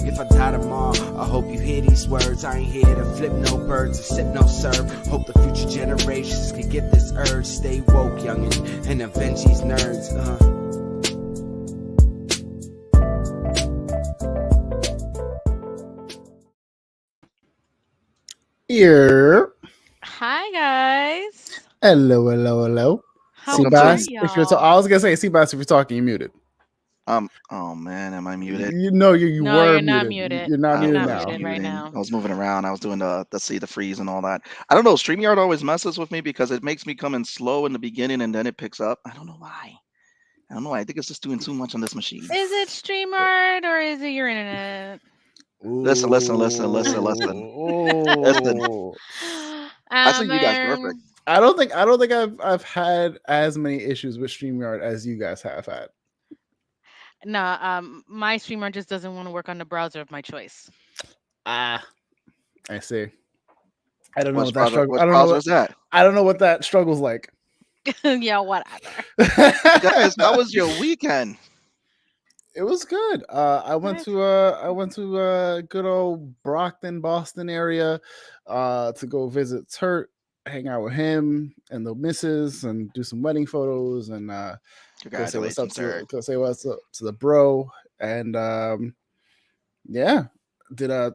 If I die tomorrow, I hope you hear these words. I ain't here to flip no birds or sip no serve. Hope the future generations can get this urge. Stay woke, youngin', and avenge these nerds. Here. Hi guys. Hello. How Seabass, are if you're y'all? I was gonna say Seabass, if you're talking, you're muted. Oh man, am I muted? You No, were you're not muted. muted. You're not You're muted not now. muted right now. I was moving around. I was doing the freeze and all that. I don't know. StreamYard always messes with me because it makes me come in slow in the beginning and then it picks up. I don't know why. I think it's just doing too much on this machine. Is it StreamYard or is it your internet? Listen. Listen. I think you guys perfect. I don't think I've had as many issues with StreamYard as you guys have had. No, my StreamYard just doesn't want to work on the browser of my choice. I see. I don't know Which what that struggle. Which browser is that? I don't know what that struggle's like. Yeah, whatever. Guys, how was your weekend? It was good. I went to good old Brockton, Boston area, to go visit Turt, hang out with him and the missus, and do some wedding photos, and go say what's up to the bro, and yeah, did a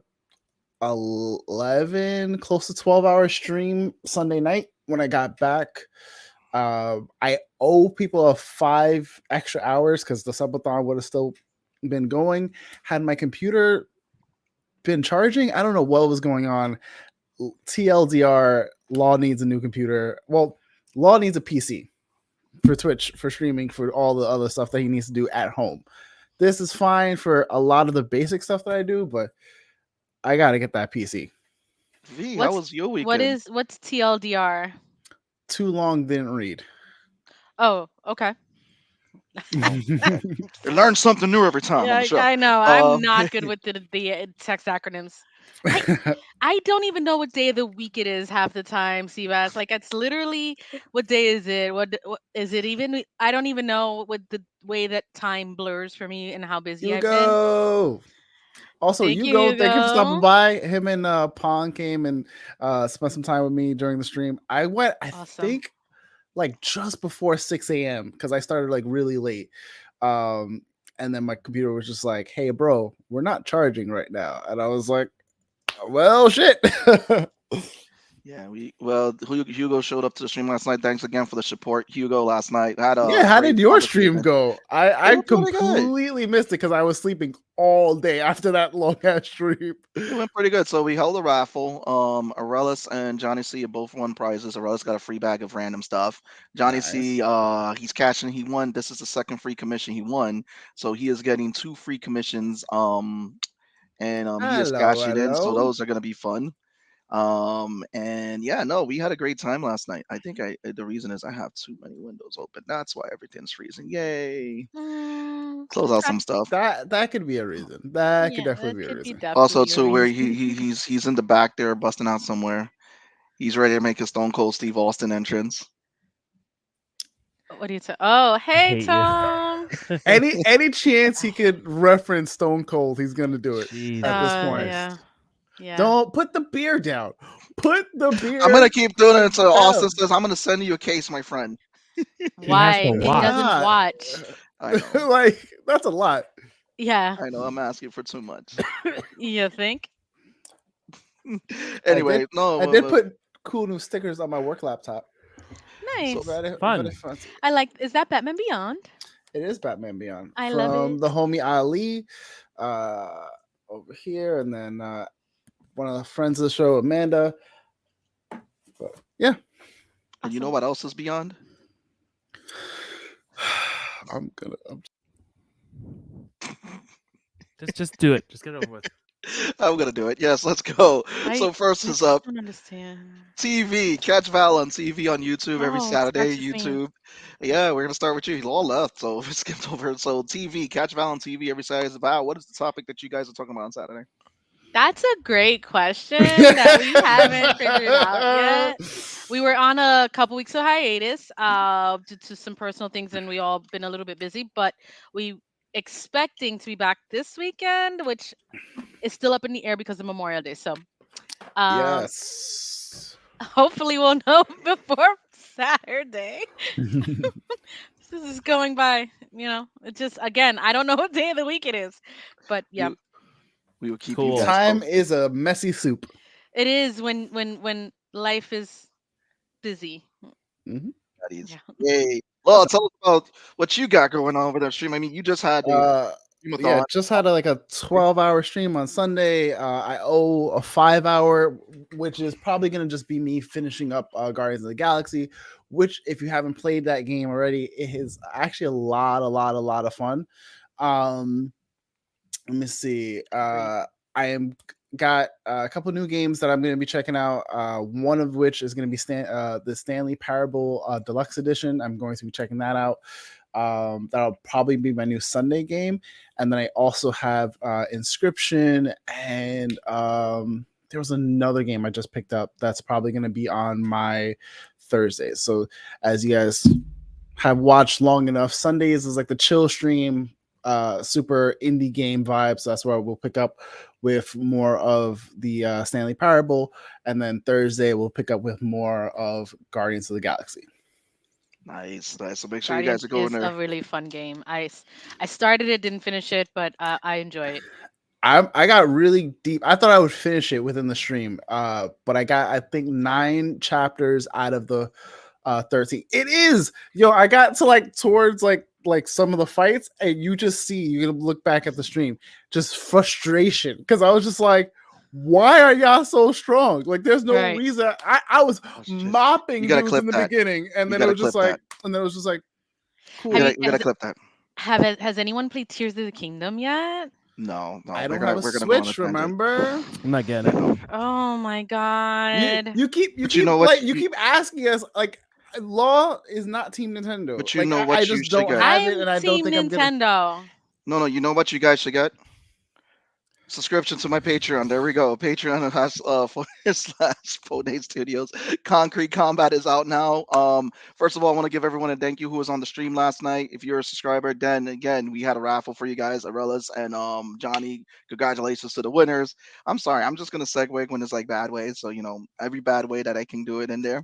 11 close to 12-hour stream Sunday night. When I got back, I owe people 5 extra hours because the subathon would have still been going. Had my computer been charging, I don't know what was going on. TLDR, Law needs a new computer. Well, Law needs a PC for Twitch, for streaming, for all the other stuff that he needs to do at home. This is fine for a lot of the basic stuff that I do, but I gotta get that PC. V, how was your weekend? What's TLDR? Too long, didn't read. Oh, okay. You learn something new every time on the show. I know. I'm not good with the text acronyms. I don't even know what day of the week it is half the time, Seabass. Like, it's literally, what day is it? What is it even? I don't even know what the way that time blurs for me and how busy I've been. Also, Hugo, thank you for stopping by. Him and Pong came and spent some time with me during the stream. I went, I think, like just before 6 a.m. because I started like really late. And then my computer was just like, hey, bro, we're not charging right now. And I was like, well, shit. Yeah, Hugo showed up to the stream last night. Thanks again for the support, Hugo. Last night had how did your stream go? I completely missed it because I was sleeping all day after that long ass stream. It went pretty good. So we held a raffle. Arelis and Johnny C both won prizes. Arelis got a free bag of random stuff. Johnny C, he's cashing. He won. This is the second free commission he won. So he is getting 2 free commissions. He is cashing in. So those are gonna be fun. And yeah, no, we had a great time last night. I think the reason is I have too many windows open. That's why everything's freezing. Yay. Close out some stuff. That could be a reason. That could definitely be a reason. Also, too, where he's in the back there busting out somewhere. He's ready to make his Stone Cold Steve Austin entrance. What do you say? Oh, hey, Tom. any chance he could reference Stone Cold, he's gonna do it at this point. Yeah. Don't put the beer down. Put the beer. I'm gonna keep doing it until Austin says, "I'm gonna send you a case, my friend." Why? He doesn't watch. I know. Like, that's a lot. Yeah. I know. I'm asking for too much. You think? Anyway, I did put cool new stickers on my work laptop. Nice. So fun. I like. Is that Batman Beyond? It is Batman Beyond. I love it. From the homie Ali, over here, and then one of the friends of the show, Amanda. But, yeah. And you know what else is Beyond? Just do it. Just get it over with. I'm gonna do it. Yes, let's go. So first is up. I don't understand. TV. Catch Val on TV on YouTube every Saturday. YouTube. Yeah, we're gonna start with you. He all left, so we skipped over. So TV. Catch Val on TV every Saturday. Val, what is the topic that you guys are talking about on Saturday? That's a great question that we haven't figured out yet. We were on a couple weeks of hiatus due to some personal things, and we all been a little bit busy. But expecting to be back this weekend, which is still up in the air because of Memorial Day. So, um, Yes. hopefully we'll know before Saturday. This is going by, it just, again, I don't know what day of the week it is, but yeah, We will keep you Cool. guys Time posted. is a messy soup. it is when life is busy. Mhm. That is. Yeah. Yay. Well, tell us about what you got going on over there, stream. I mean, you just had a Yeah, streamathon. just had like a 12-hour stream on Sunday. I owe a 5-hour, which is probably going to just be me finishing up Guardians of the Galaxy, which, if you haven't played that game already, it is actually a lot of fun. Let me see. I am got a couple new games that I'm going to be checking out. One of which is going to be the Stanley Parable Deluxe Edition. I'm going to be checking that out. That'll probably be my new Sunday game. And then I also have Inscription, and there was another game I just picked up that's probably going to be on my Thursday. So as you guys have watched long enough, Sundays is like the chill stream, super indie game vibe. So that's where we'll pick up with more of the Stanley Parable, and then Thursday we'll pick up with more of Guardians of the Galaxy. Nice. So make sure you Guardians guys are going is there. a really fun game. I started it, didn't finish it, but I enjoy it. I got really deep. I thought I would finish it within the stream, but I got, I think, 9 chapters out of the 13. It is, I got to like towards like some of the fights, and you just see, you're gonna look back at the stream, just frustration, because I was just like, why are y'all so strong? Like, there's no Right. reason. I was mopping You gotta dudes clip in the that. beginning, and You then it gotta was just clip like, that. cool. We gotta clip that. Has anyone played Tears of the Kingdom yet? No, I we're don't have a gonna go on a Switch, tangent. remember? I'm not getting it. Oh my god. You keep But you know what? you keep asking us, like, Law is not Team Nintendo. But you Like, know I what you just should don't get. have it, I'm and I don't Team think I'm gonna. Nintendo. No, you know what you guys should get? Subscription to my Patreon. There we go. Patreon has / Bonet Studios. Concrete Kombat is out now. First of all, I want to give everyone a thank you who was on the stream last night. If you're a subscriber, then again, we had a raffle for you guys, Arelas and Johnny. Congratulations to the winners. I'm sorry, I'm just gonna segue when it's like bad ways. So every bad way that I can do it in there.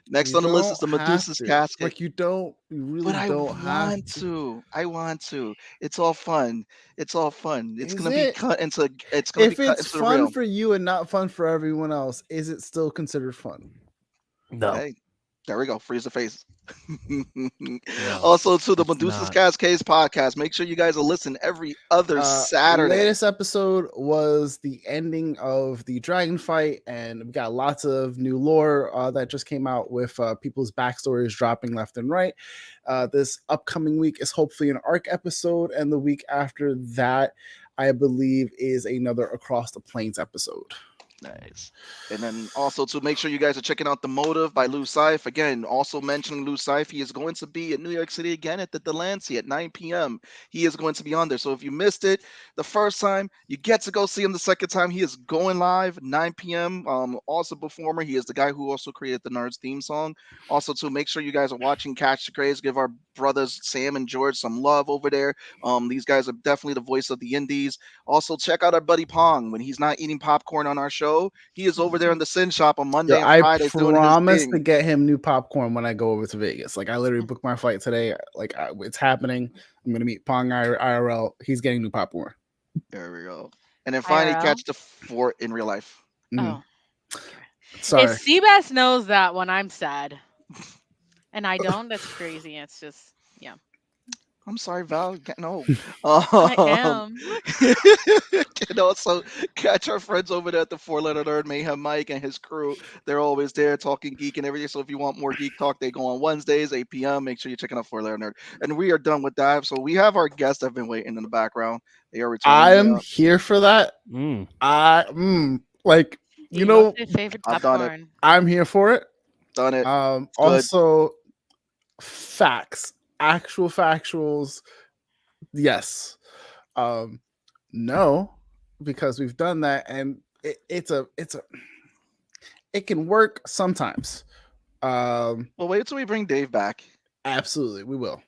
Next You on the list is don't the have Medusa's to. Cascade. Like, you really But I don't have want to. to. I want to. It's all fun. It's all fun. It's Is gonna be it? cut into. It's gonna be If cut it's into the fun real. for you and not fun for everyone else, is it still considered fun? No. Hey, there we go. Freeze the face. No, Also to the it's Medusa's not. Cascades podcast. Make sure you guys will listen every other Saturday. Latest episode was the ending of the dragon fight, and we got lots of new lore that just came out with people's backstories dropping left and right. This upcoming week is hopefully an arc episode, and the week after that, I believe, is another Across the Plains episode. Nice. And then also to make sure you guys are checking out The Motive by Lou Cyph. Again, also mentioning Lou Cyph, he is going to be in New York City again at the Delancey at 9 p.m. He is going to be on there. So if you missed it the first time, you get to go see him the second time. He is going live 9 p.m. Also performer. He is the guy who also created the Nerds theme song. Also to make sure you guys are watching Catch the Craze. Give our brothers Sam and George some love over there. These guys are definitely the voice of the indies. Also check out our buddy Pong when he's not eating popcorn on our show. He is over there in the Sin Shop on Monday and I Fridays doing his promise thing. to get him new popcorn when I go over to Vegas. Like, I literally booked my flight today. Like, it's happening. I'm gonna meet Pong IRL. He's getting new popcorn. There we go. And then finally IRL? catch the fort in real life. Mhm. Oh. Sorry. If Seabass knows that one, I'm sad. And I don't, that's crazy. It's just, yeah. I'm sorry, Val. No. I am. And also catch our friends over there at the 4-Letter Nerd Mayhem Mike and his crew. They're always there talking geek and everything. So if you want more geek talk, they go on Wednesdays, 8 p.m. Make sure you're checking out 4-Letter Nerd. And we are done with that. So we have our guests that have been waiting in the background. They are returning. I am here for that. Like, you know, What's your favorite I've done it. popcorn? I'm here for it. Done it. Also, facts, actual factuals. Yes. No, because we've done that, and it can work sometimes. Well, wait till we bring Dave back. Absolutely, we will.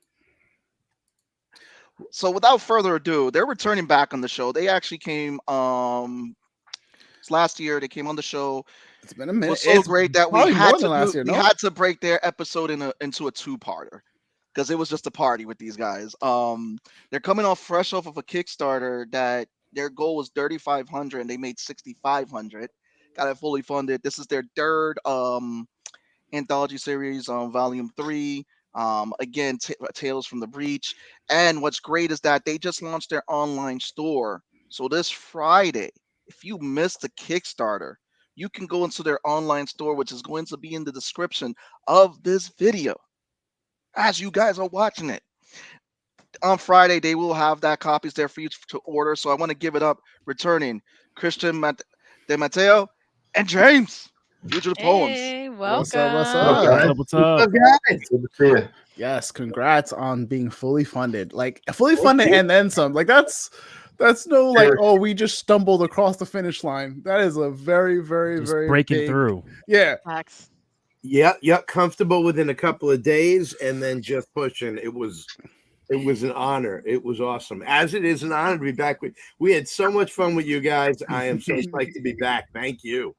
So without further ado, they're returning back on the show. They actually came last year. They came on the show. It's been a It minute. was so It's great that we probably had more to than last year. we No, had to break their episode into a two-parter because it was just a party with these guys. They're coming off fresh off of a Kickstarter that their goal was 3,500 and they made 6,500. Got it fully funded. This is their third anthology series on volume 3. Again, Tales from the Breach. And what's great is that they just launched their online store. So this Friday, if you missed the Kickstarter, you can go into their online store, which is going to be in the description of this video as you guys are watching it. On Friday, they will have that copies there for you to order. So I want to give it up, returning Christian De Mateo and James. Fugitive Poems. Hey, what's up? What's welcome. up? What's up? Guys? Good to see you. Yes, congrats on being fully funded. Like fully funded and then some. Like that's no like, oh, we just stumbled across the finish line. That is a very, very, Just very breaking big, through. Yeah. Facts. Yep, comfortable within a couple of days, and then just pushing. It was an honor. It was awesome. As it is an honor to be back with. We had so much fun with you guys. I am so psyched to be back. Thank you.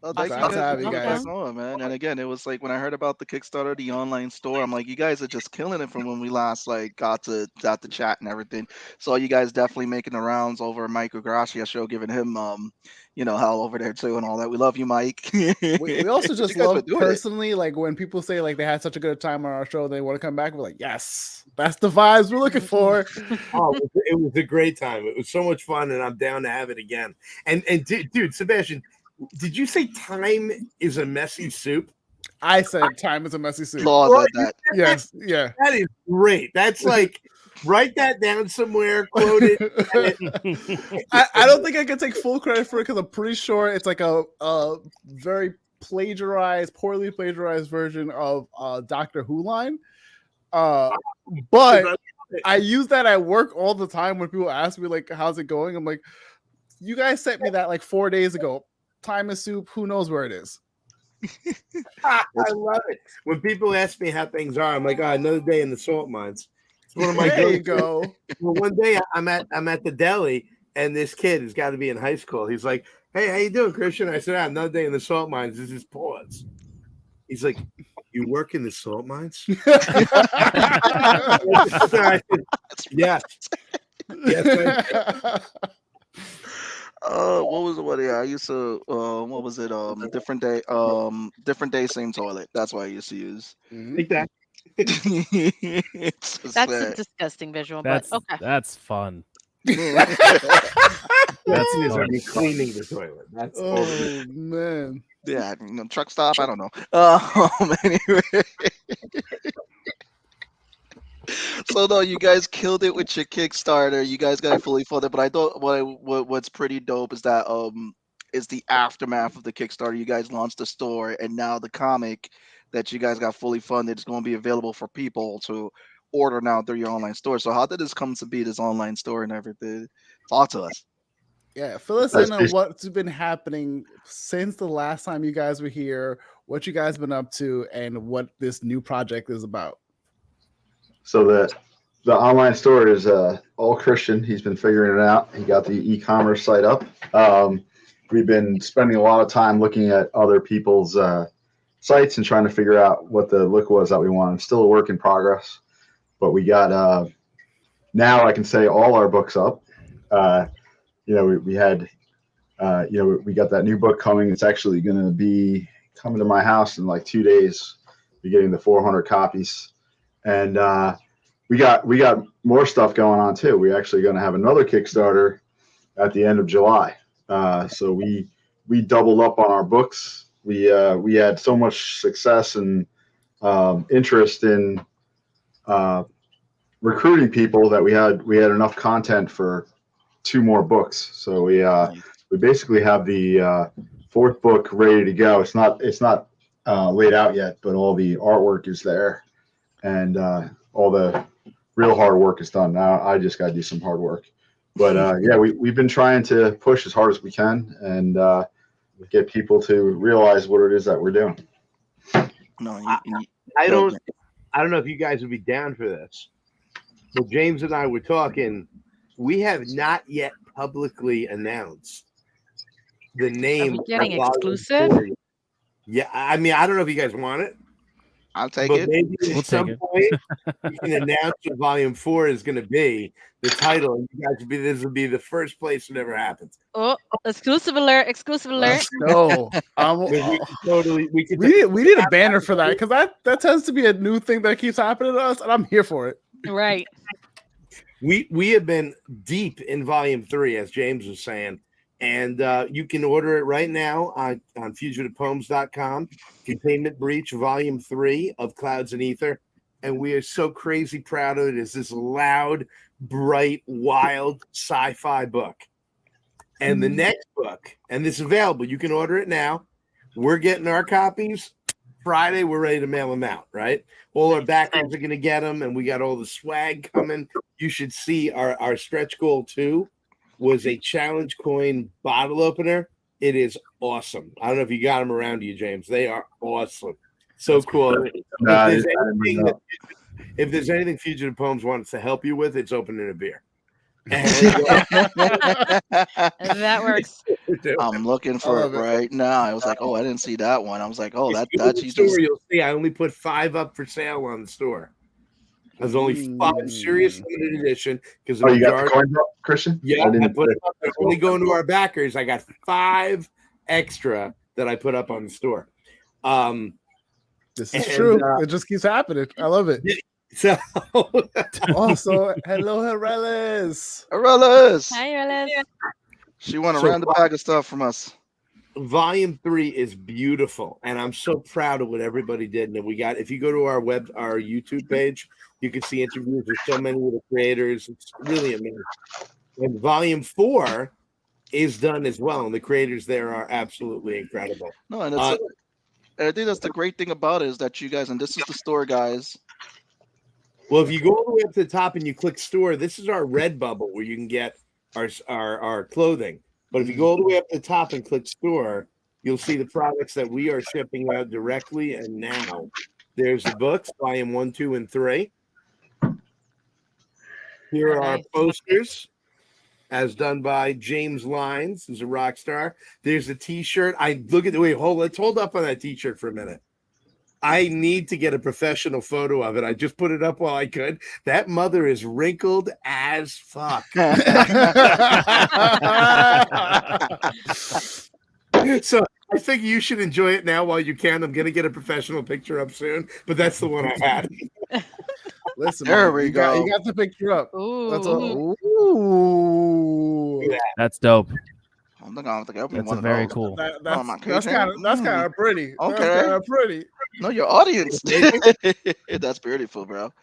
Oh, thank you Glad to guys have for you coming guys. back on, man. And again, it was like when I heard about the Kickstarter, the online store, I'm like, you guys are just killing it from when we last like got to chat and everything. So you guys definitely making the rounds over Mike Gracia show, giving him hell over there too and all that. We love you, Mike. We also You just guys were love doing it. personally, like when people say like they had such a good time on our show, they want to come back. We're like, yes, that's the vibes we're looking for. Oh, it was a great time. It was so much fun, and I'm down to have it again. And dude, Sebastian, did you say time is a messy soup? I said time is a messy soup. Applause Right, at that. Yes, yeah. That is great. That's like write that down somewhere, quote it. I don't think I can take full credit for it because I'm pretty sure it's like a very poorly plagiarized version of Doctor Who line. But I use that at work all the time when people ask me like, "How's it going?" I'm like, "You guys sent me that like 4 days ago. Time is soup. Who knows where it is?" I love it. When people ask me how things are, I'm like, oh, another day in the salt mines. It's one of my There you go-to. go. Well, one day I'm at the deli, and this kid has got to be in high school. He's like, "Hey, how you doing, Christian?" I said, another day in the salt mines. This is pause. He's like, "You work in the salt mines?" I said, yes. What was it? I used to what was it? Different day, same toilet. That's what I used to use. Like that. It's just That's a that. disgusting visual, That's but okay. that's fun. That's fun. cleaning the toilet. That's Oh man. Yeah, truck stop. I don't know. Anyway. So no, you guys killed it with your Kickstarter. You guys got it fully funded. But I thought what's pretty dope is that is the aftermath of the Kickstarter. You guys launched the store, and now the comic that you guys got fully funded is going to be available for people to order now through your online store. So how did this come to be, this online store and everything? Talk to us. Yeah, fill us in on what's been happening since the last time you guys were here, what you guys been up to, and what this new project is about. So the online store is all Christian. He's been figuring it out. He got the e-commerce site up. We've been spending a lot of time looking at other people's sites and trying to figure out what the look was that we wanted. Still a work in progress, but we got now I can say all our books up. We had we got that new book coming. It's actually going to be coming to my house in like 2 days. Be getting the 400 copies. And we got more stuff going on too. We're actually going to have another Kickstarter at the end of July. So we doubled up on our books. We had so much success and interest in recruiting people that we had enough content for 2 more books. So we basically have the 4th book ready to go. It's not laid out yet, but all the artwork is there. And all the real hard work is done. Now I just got to do some hard work. But we've been trying to push as hard as we can and get people to realize what it is that we're doing. No, I don't know if you guys would be down for this. but James and I were talking. We have not yet publicly announced the Are name we of getting Volume exclusive? 4. Yeah, I mean, I don't know if you guys want it, I'll take but it. maybe We'll at some take it. point we can announce what Volume 4 is going to be, the title, and you guys this will be the first place it ever happens. Oh, exclusive alert! Exclusive alert! Let's go. We can We need a banner for that because that tends to be a new thing that keeps happening to us, and I'm here for it. Right. We have been deep in Volume 3, as James was saying, and you can order it right now on fugitivepoems.com. Containment Breach Volume 3 of Clouds and Ether, and we are so crazy proud of it. It's this loud, bright, wild sci-fi book. And the next book, and it's available. You can order it now. We're getting our copies. Friday, we're ready to mail them out, right? All our backers are going to get them, and we got all the swag coming. You should see our stretch goal, too, was a challenge coin bottle opener. It is awesome. I don't know if you got them around you, James. They are awesome. So cool. If there's anything Fugitive Poems wants to help you with, it's opening a beer. That works. I'm looking for it right now. I was like, oh, I didn't see that one. I was like, oh, If you that's go to the store, you'll see I only put 5 up for sale on the store. There's only 5 serious limited edition because you got the coin drop, Christian? Yeah, I put it up. Only going to our backers. I got 5 extra that I put up on the store. This is true. It just keeps happening. I love it. So also, hello, Arelis. Arelis. Hi, Arelis. She won a random bag of stuff from us. Volume 3 is beautiful, and I'm so proud of what everybody did. And we got, if you go to our YouTube page, you can see interviews with so many of the creators. It's really amazing. And Volume 4 is done as well, and the creators there are absolutely incredible. No, and I think that's the great thing about it is that you guys, and this is the store, guys. Well, if you go all the way up to the top and you click store, this is our Redbubble where you can get our clothing. But if you go all the way up to the top and click store, you'll see the products that we are shipping out directly. And now there's the books, volume 1, 2, and 3. Here are our posters, as done by James Lines, who's a rock star. There's a T-shirt. Let's hold up on that T-shirt for a minute. I need to get a professional photo of it. I just put it up while I could. That mother is wrinkled as fuck. So I think you should enjoy it now while you can. I'm going to get a professional picture up soon, but that's the one I had. Listen, there we go. You got the picture up. Ooh. That's all. Ooh. That's dope. That's a very cool. That's kind of pretty. Okay. That's kind of pretty. No, your audience. That's beautiful, bro.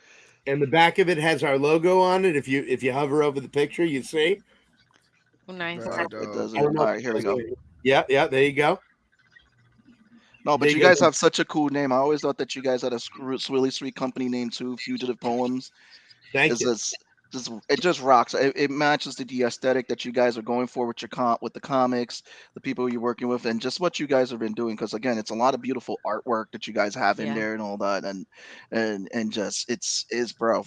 And the back of it has our logo on it. If you hover over the picture, you see. Nice. It doesn't. All right, here we go. Yeah, there you go. No, but you guys have such a cool name. I always thought that you guys had a really sweet company name too, Fugitive Poems. Thank you. It just rocks. It matches the aesthetic that you guys are going for with with the comics, the people you're working with, and just what you guys have been doing. Because again, it's a lot of beautiful artwork that you guys have in there and all that, and just it's bro.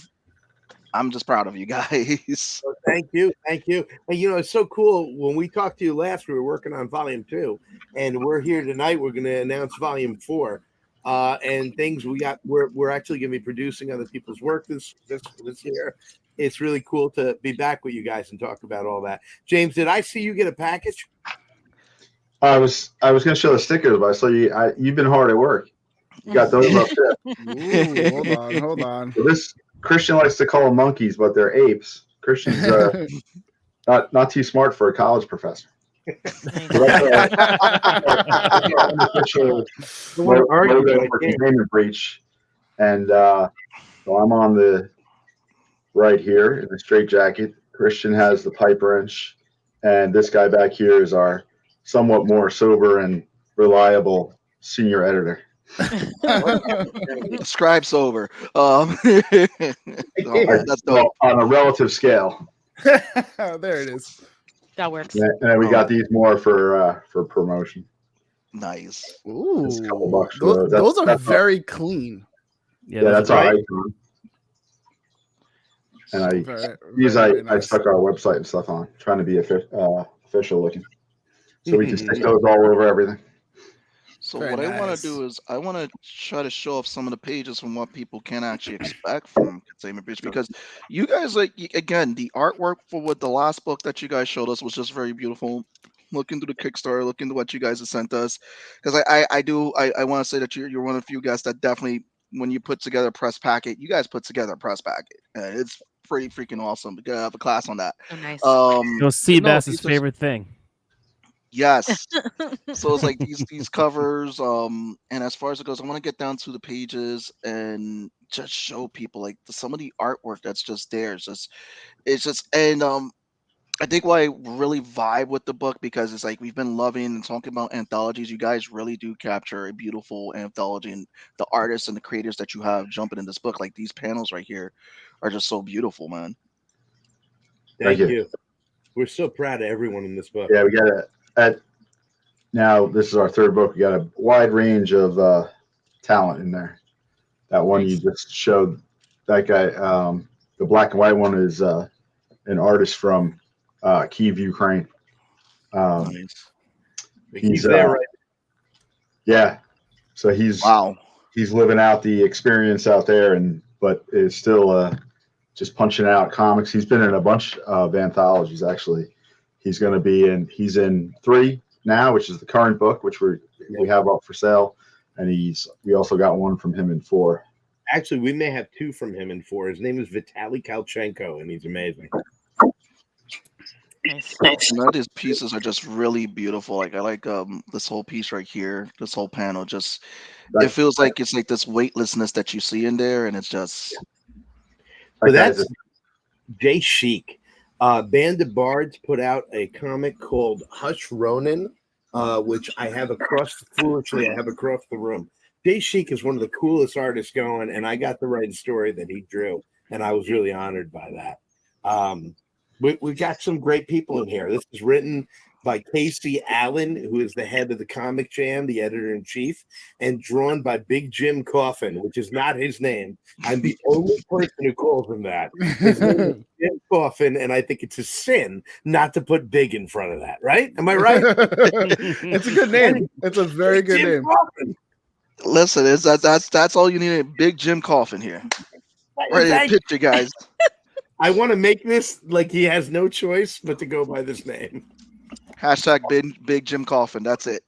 I'm just proud of you guys. Well, thank you. And it's so cool. When we talked to you last, we were working on Volume 2, and we're here tonight. We're going to announce Volume 4. And things we're actually going to be producing other people's work this year. It's really cool to be back with you guys and talk about all that. James, did I see you get a package? I was going to show the stickers, but I saw you've been hard at work. You got those up there. Ooh, hold on. So this Christian likes to call them monkeys, but they're apes. Christian's not too smart for a college professor. Containment breach, and so I'm on the right here in the straight jacket. Christian has the pipe wrench, and this guy back here is our somewhat more sober and reliable senior editor. Scribe sober. That's dope. On a relative scale. There it is. That works. And then we got these more for promotion. Nice. Ooh, Just a couple bucks. Those are very clean. Yeah, that's all right. And I nice. stuck our website and stuff on, trying to be official looking, so we can stick those all over everything. So Very what I want nice. to do is I want to try to show off some of the pages from what people can actually expect from Containment Breach, because you guys, like, again, the artwork for what the last book that you guys showed us was just very beautiful. Look into the Kickstarter, look into what you guys have sent us, because I want to say that you're one of the few guys that definitely, when you put together a press packet, you guys put together a press packet, and it's pretty freaking awesome. We gotta have a class on that. Oh, nice. It was Seabass's favorite thing. Yes. So it's like these covers, and as far as it goes, I want to get down to the pages and just show people like some of the artwork that's just there. It's just and I think why I really vibe with the book, because it's like we've been loving and talking about anthologies. You guys really do capture a beautiful anthology, and the artists and the creators that you have jumping in this book, like these panels right here, are just so beautiful, man. Thank you. We're so proud of everyone in this book. Yeah, we got now this is our third book. We got a wide range of talent in there. That one you just showed, that guy, the black and white one is an artist from Kyiv, Ukraine. Nice. He's there, right? Yeah. So he's living out the experience out there, but is still just punching out comics. He's been in a bunch of anthologies, actually. He's in 3 now, which is the current book, which we have up for sale, and we also got one from him in 4. Actually, we may have 2 from him in 4. His name is Vitaly Kalchenko, and he's amazing. Some of these pieces are just really beautiful. Like I like this whole piece right here, this whole panel. Just it feels like it's like this weightlessness that you see in there, and it's just. So that's Jay Chic. Band of Bards put out a comic called Hush Ronin, which I have across the room. Jay Chic is one of the coolest artists going, and I got to write a story that he drew, and I was really honored by that. We got some great people in here. This is written by Casey Allen, who is the head of the Comic Jam, the editor-in-chief, and drawn by Big Jim Coffin, which is not his name. I'm the only person who calls him that. His name is Jim Coffin, and I think it's a sin not to put Big in front of that, right? Am I right? It's a good name. It's a very good Jim name. Coffin. Listen, that's all you need. Big Jim Coffin here. Ready to picture, guys. I want to make this like he has no choice but to go by this name. Hashtag Big Jim Coffin. That's it.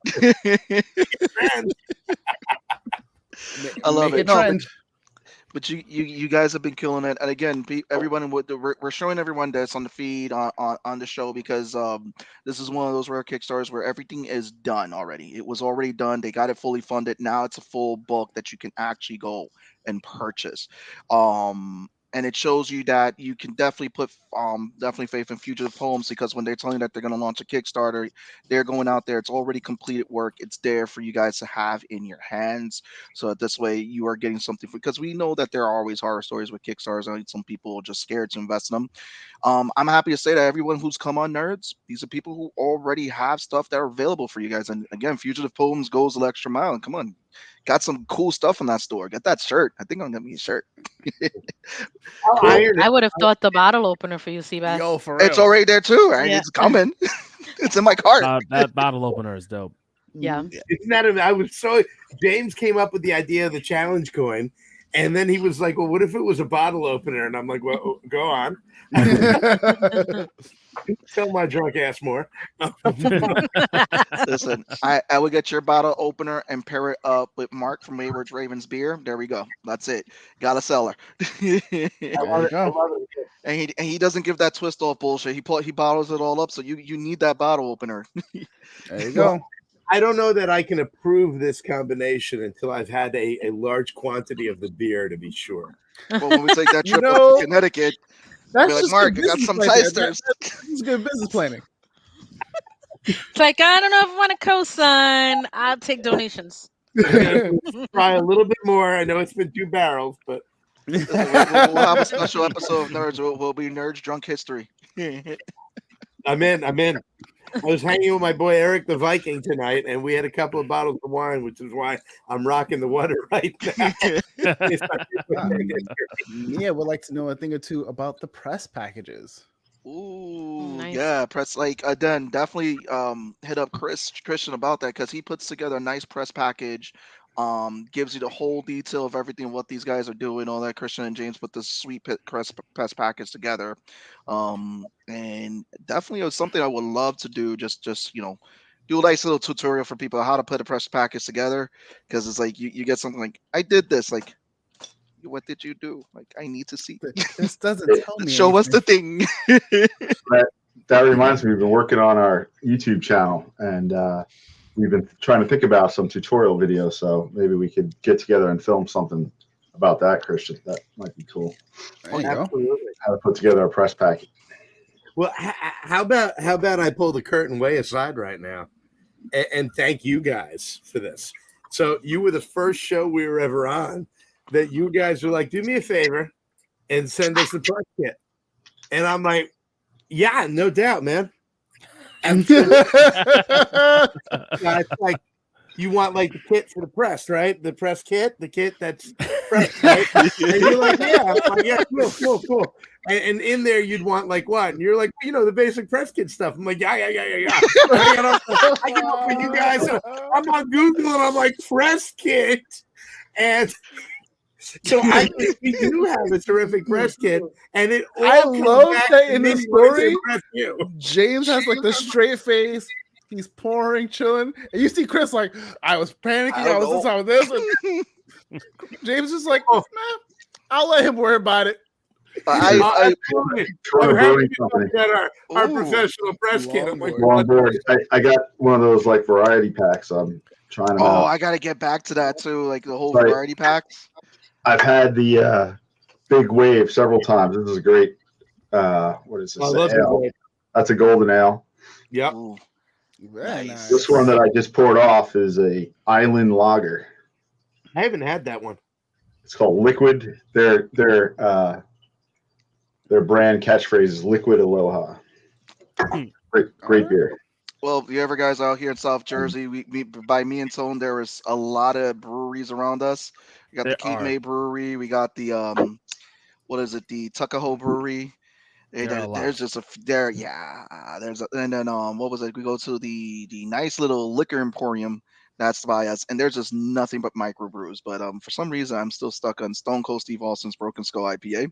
I love it. No, but you guys have been killing it. And again, everyone, we're showing everyone that's on the feed on the show, because this is one of those rare Kickstarters where everything is done already. It was already done. They got it fully funded. Now it's a full book that you can actually go and purchase. And it shows you that you can definitely put definitely faith in Fugitive Poems, because when they're telling you that they're going to launch a Kickstarter, they're going out there. It's already completed work. It's there for you guys to have in your hands. So this way you are getting something, because we know that there are always horror stories with Kickstarters, and some people are just scared to invest in them. I'm happy to say that everyone who's come on Nerds, these are people who already have stuff that are available for you guys. And again, Fugitive Poems goes the extra mile. And come on, got some cool stuff in that store. Get that shirt. I think I'm gonna get me a shirt. I would have thought the bottle opener for you, Seabass. Yo, for real. It's already there too, right? Yeah. It's coming. It's in my cart. That bottle opener is dope. Yeah. Isn't that James came up with the idea of the challenge coin, and then he was like, well, what if it was a bottle opener? And I'm like, well, go on. Tell my drunk ass more. Listen, I would get your bottle opener and pair it up with Mark from Wayward Ravens beer. There we go. That's it. Got a seller. And he doesn't give that twist off bullshit. He bottles it all up. So you need that bottle opener. There you go. I don't know that I can approve this combination until I've had a large quantity of the beer to be sure. Well, when we take that trip up to Connecticut, that's like, just Mark, I got some tasters. It's good business planning. It's like, I don't know if I want to co-sign. I'll take donations. Try a little bit more. I know it's been 2 barrels, but we'll have a special episode of Nerds. We'll be Nerds Drunk History. I'm in. I was hanging with my boy Eric the Viking tonight, and we had a couple of bottles of wine, which is why I'm rocking the water right now. Mia would like to know a thing or two about the press packages. Ooh, Nice. yeah, press like then definitely hit up Christian about that because he puts together a nice press package, gives you the whole detail of everything what these guys are doing, all that. Christian and James put this sweet press package together, and definitely it was something I would love to do. Just do a nice little tutorial for people how to put a press package together because it's like you get something like I did this like. What did you do? Like, I need to see. This doesn't tell me. Show us the thing. That reminds me, we've been working on our YouTube channel, and we've been trying to think about some tutorial videos. So maybe we could get together and film something about that, Christian. That might be cool. There you go. Absolutely. How to put together a press packet. Well, how about I pull the curtain way aside right now, and thank you guys for this. So you were the first show we were ever on that you guys were like, do me a favor and send us the press kit. And I'm like, yeah, no doubt, man. Absolutely. It's like you want like the kit for the press, right? The press kit, the kit that's press, right? And you're like, yeah. I'm like, yeah, cool. And in there you'd want like what? And you're like, the basic press kit stuff. I'm like, yeah. I get up with you guys. I'm on Google and I'm like, press kit. And so I think we do have a terrific press kit, and it all I comes love back that to in the me story. press you. James has like the straight face. He's pouring, chilling, and you see Chris like, I was panicking. I was this. And James is like, nah, I'll let him worry about it. I'm happy to get our professional press kit. I'm like, I got one of those like variety packs. I'm trying to. I got to get back to that too, like the whole variety packs. I've had the big wave several times. This is a great. What is this? I love ale. That's a golden ale. Yep. Nice. This one that I just poured off is a island lager. I haven't had that one. It's called Liquid. Their brand catchphrase is Liquid Aloha. Great beer. Well, if you ever guys out here in South Jersey, by me and Tone, there is a lot of breweries around us. We got the Keep Brewery. We got the the Tuckahoe Brewery. There's just and then what was it? We go to the nice little liquor emporium that's by us, and there's just nothing but microbrews. But for some reason, I'm still stuck on Stone Cold Steve Austin's Broken Skull IPA.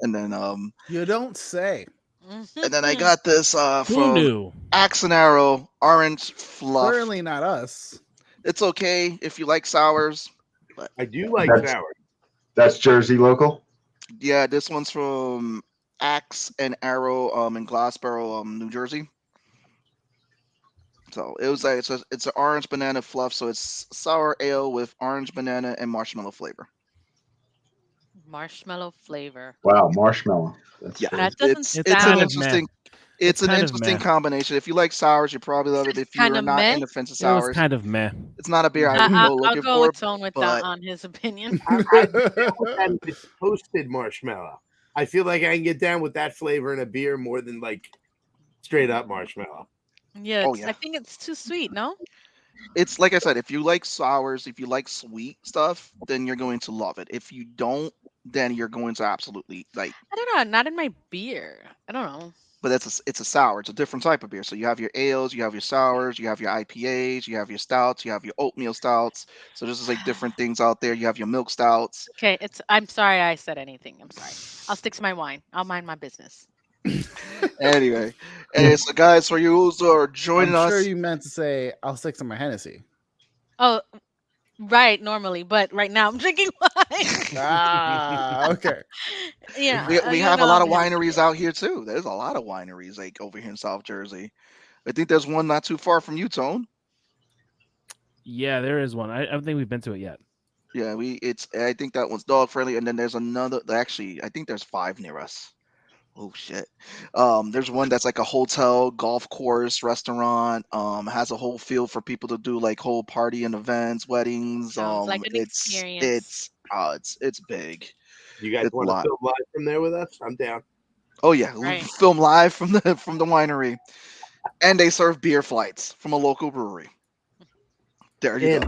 And then you don't say. And then I got this from Axe and Arrow Orange Fluff. Certainly not us. It's okay if you like sours, but I do like sours. That's Jersey local. Yeah, this one's from Axe and Arrow in Glassboro, New Jersey. So it was like it's an orange banana fluff, so it's sour ale with orange banana and marshmallow flavor. Marshmallow flavor. Wow, marshmallow. That doesn't sound. It's an interesting combination. If you like sours, you probably love it. If you're not in the fence of sours, it was kind of meh. It's not a beer I would go looking for. I'll go with Tone with that on his opinion. It's toasted marshmallow. I feel like I can get down with that flavor in a beer more than like straight up marshmallow. Yeah, I think it's too sweet, no? It's like I said, if you like sours, if you like sweet stuff, then you're going to love it. If you don't, then you're going to absolutely like. I don't know, not in my beer. I don't know. But it's a sour. It's a different type of beer. So you have your ales, you have your sours, you have your IPAs, you have your stouts, you have your oatmeal stouts. So this is like different things out there. You have your milk stouts. Okay, I'm sorry I said anything. I'm sorry. I'll stick to my wine. I'll mind my business. Anyway, so guys, for you who are joining us, I'm sure you meant to say I'll stick to my Hennessy. Oh, right, normally, but right now I'm drinking wine. Okay. Yeah, we have a lot of wineries out here too. There's a lot of wineries like over here in South Jersey. I think there's one not too far from you, Tone. Yeah, there is one. I don't think we've been to it yet. Yeah, I think that one's dog friendly, and then there's another. Actually, I think there's 5 near us. Oh shit. There's one that's like a hotel, golf course, restaurant. Has a whole field for people to do like whole party and events, weddings. Sounds like an experience. It's big. You guys want to film live from there with us? I'm down. Oh yeah, Right. film live from the winery, and they serve beer flights from a local brewery. There you go.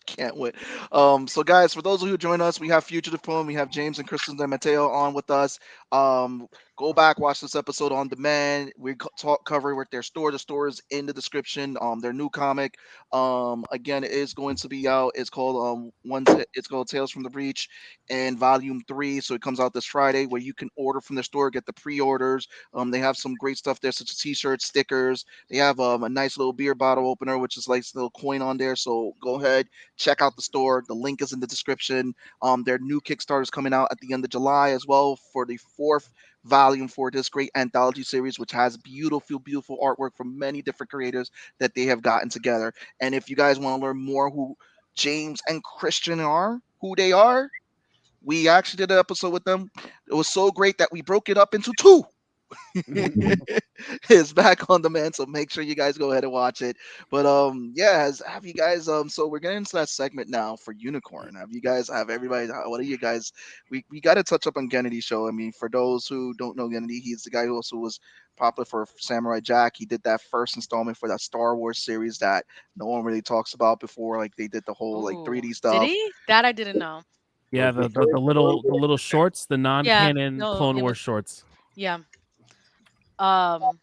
Can't wait. So guys, for those of you who join us, we have Fugitive Poem, we have James and Kristen and Mateo on with us. Go back, watch this episode on demand. We cover with their store. The store is in the description. Their new comic. Again, it is going to be out. It's called it's called Tales from the Breach, and Volume 3. So it comes out this Friday, where you can order from the store, get the pre-orders. They have some great stuff there, such as t-shirts, stickers. They have a nice little beer bottle opener, which is like a little coin on there. So go ahead, check out the store. The link is in the description. Their new Kickstarter is coming out at the end of July as well for the 4th volume for this great anthology series, which has beautiful artwork from many different creators that they have gotten together. And if you guys want to learn more who James and Christian are, who they are, we actually did an episode with them. It was so great that we broke it up into 2. It's back on demand, so make sure you guys go ahead and watch it. But have you guys so we're getting into that segment now for Unicorn. Have everybody, what are you guys, we got to touch up on Kennedy show. I mean, for those who don't know Kennedy, he's the guy who also was popular for Samurai Jack. He did that first installment for that Star Wars series that no one really talks about before, like they did the whole like 3D stuff. Did he? That I didn't know. Yeah, the little shorts, the non-canon Clone Wars shorts. Yeah. Are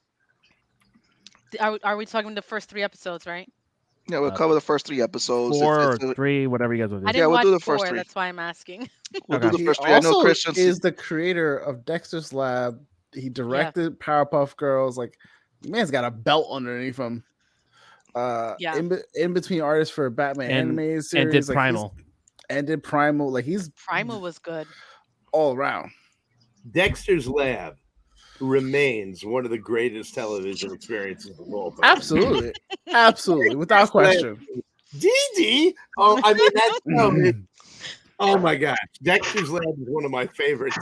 we talking the first 3 episodes, right? Yeah, we'll cover the first 3 episodes. 4 or 3, whatever you guys want to do. We'll do the four, first 3. That's why I'm asking. We'll do the first 3. He I know also Christian is the creator of Dexter's Lab. He directed Powerpuff Girls. Like, man's got a belt underneath him. In between artists for Batman animated series, and did Primal. Like Primal was good all around. Dexter's Lab remains one of the greatest television experiences of all time. Absolutely, without question. Dee. Oh, I mean that's oh my gosh, Dexter's Lab is one of my favorites.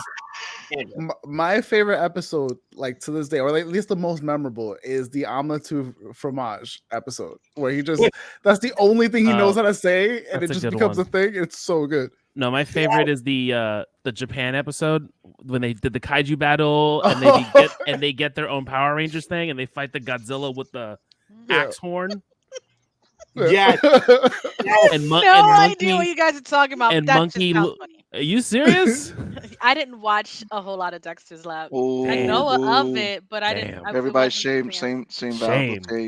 My favorite episode, like to this day, or like at least the most memorable, is the omelette to fromage episode, where he just—that's the only thing he knows how to say, and it just becomes a thing. It's so good. No, my favorite is the Japan episode when they did the kaiju battle and they get their own Power Rangers thing and they fight the Godzilla with the axe horn. Yeah. And no idea what you guys are talking about. And that Monkey, are you serious? I didn't watch a whole lot of Dexter's Lab. I know of it, but I didn't. Everybody same Shame.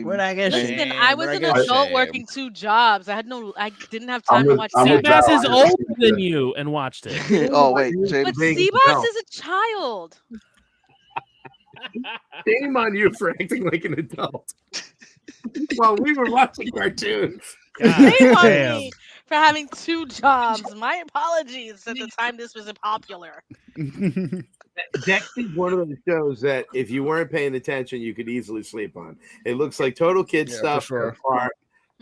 When I get Listen, I was an adult working 2 jobs. I didn't have time to watch. Seabass is older than you and watched it. Oh wait, but Seabass is a child. Shame on you for acting like an adult. Well, we were watching cartoons. Shame on me for having 2 jobs. My apologies at the time this was popular. Dexter's one of those shows that if you weren't paying attention, you could easily sleep on. It looks like total kid stuff,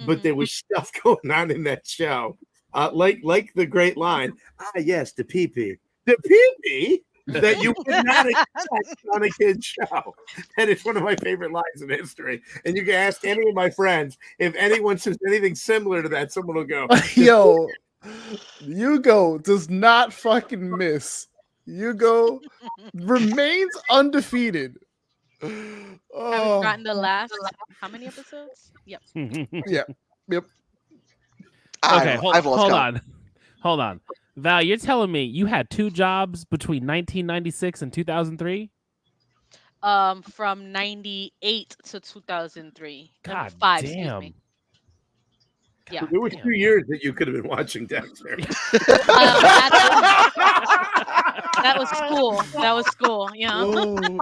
but there was stuff going on in that show. Like the great line, yes, the pee-pee. The pee-pee? That you would not expect on a kid's show. That is one of my favorite lines in history. And you can ask any of my friends if anyone says anything similar to that, someone will go, "Yo, Yugo does not fucking miss. Yugo remains undefeated." Oh, I've gotten the last how many episodes? Yep. Yep. Okay, hold on. Val, you're telling me you had 2 jobs between 1996 and 2003? From 98 to 2003. God 5, damn. Excuse me. Yeah. There were 2 years that you could have been watching Dexter. That was school. Yeah. Oh,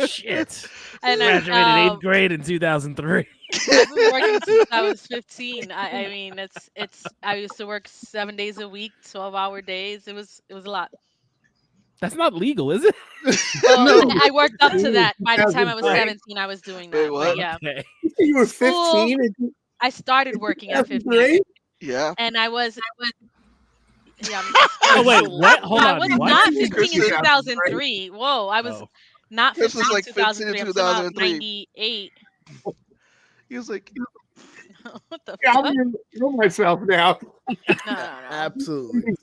shit. And graduated 8th grade in 2003. I've been working since I was 15. I mean, I used to work 7 days a week, 12-hour days. It was a lot. That's not legal, is it? No. I worked up to that. By the time I was 17, I was doing that. Wait, what? Yeah. Okay. You were 15? I started working at 15. Yeah. And I was. Yeah. Oh wait, what? Hold on. I was not 15 in 2003. Whoa, I was not 15 in 2003. I was about 98. He was like, what the I'm fuck? going to kill myself now. No. Absolutely.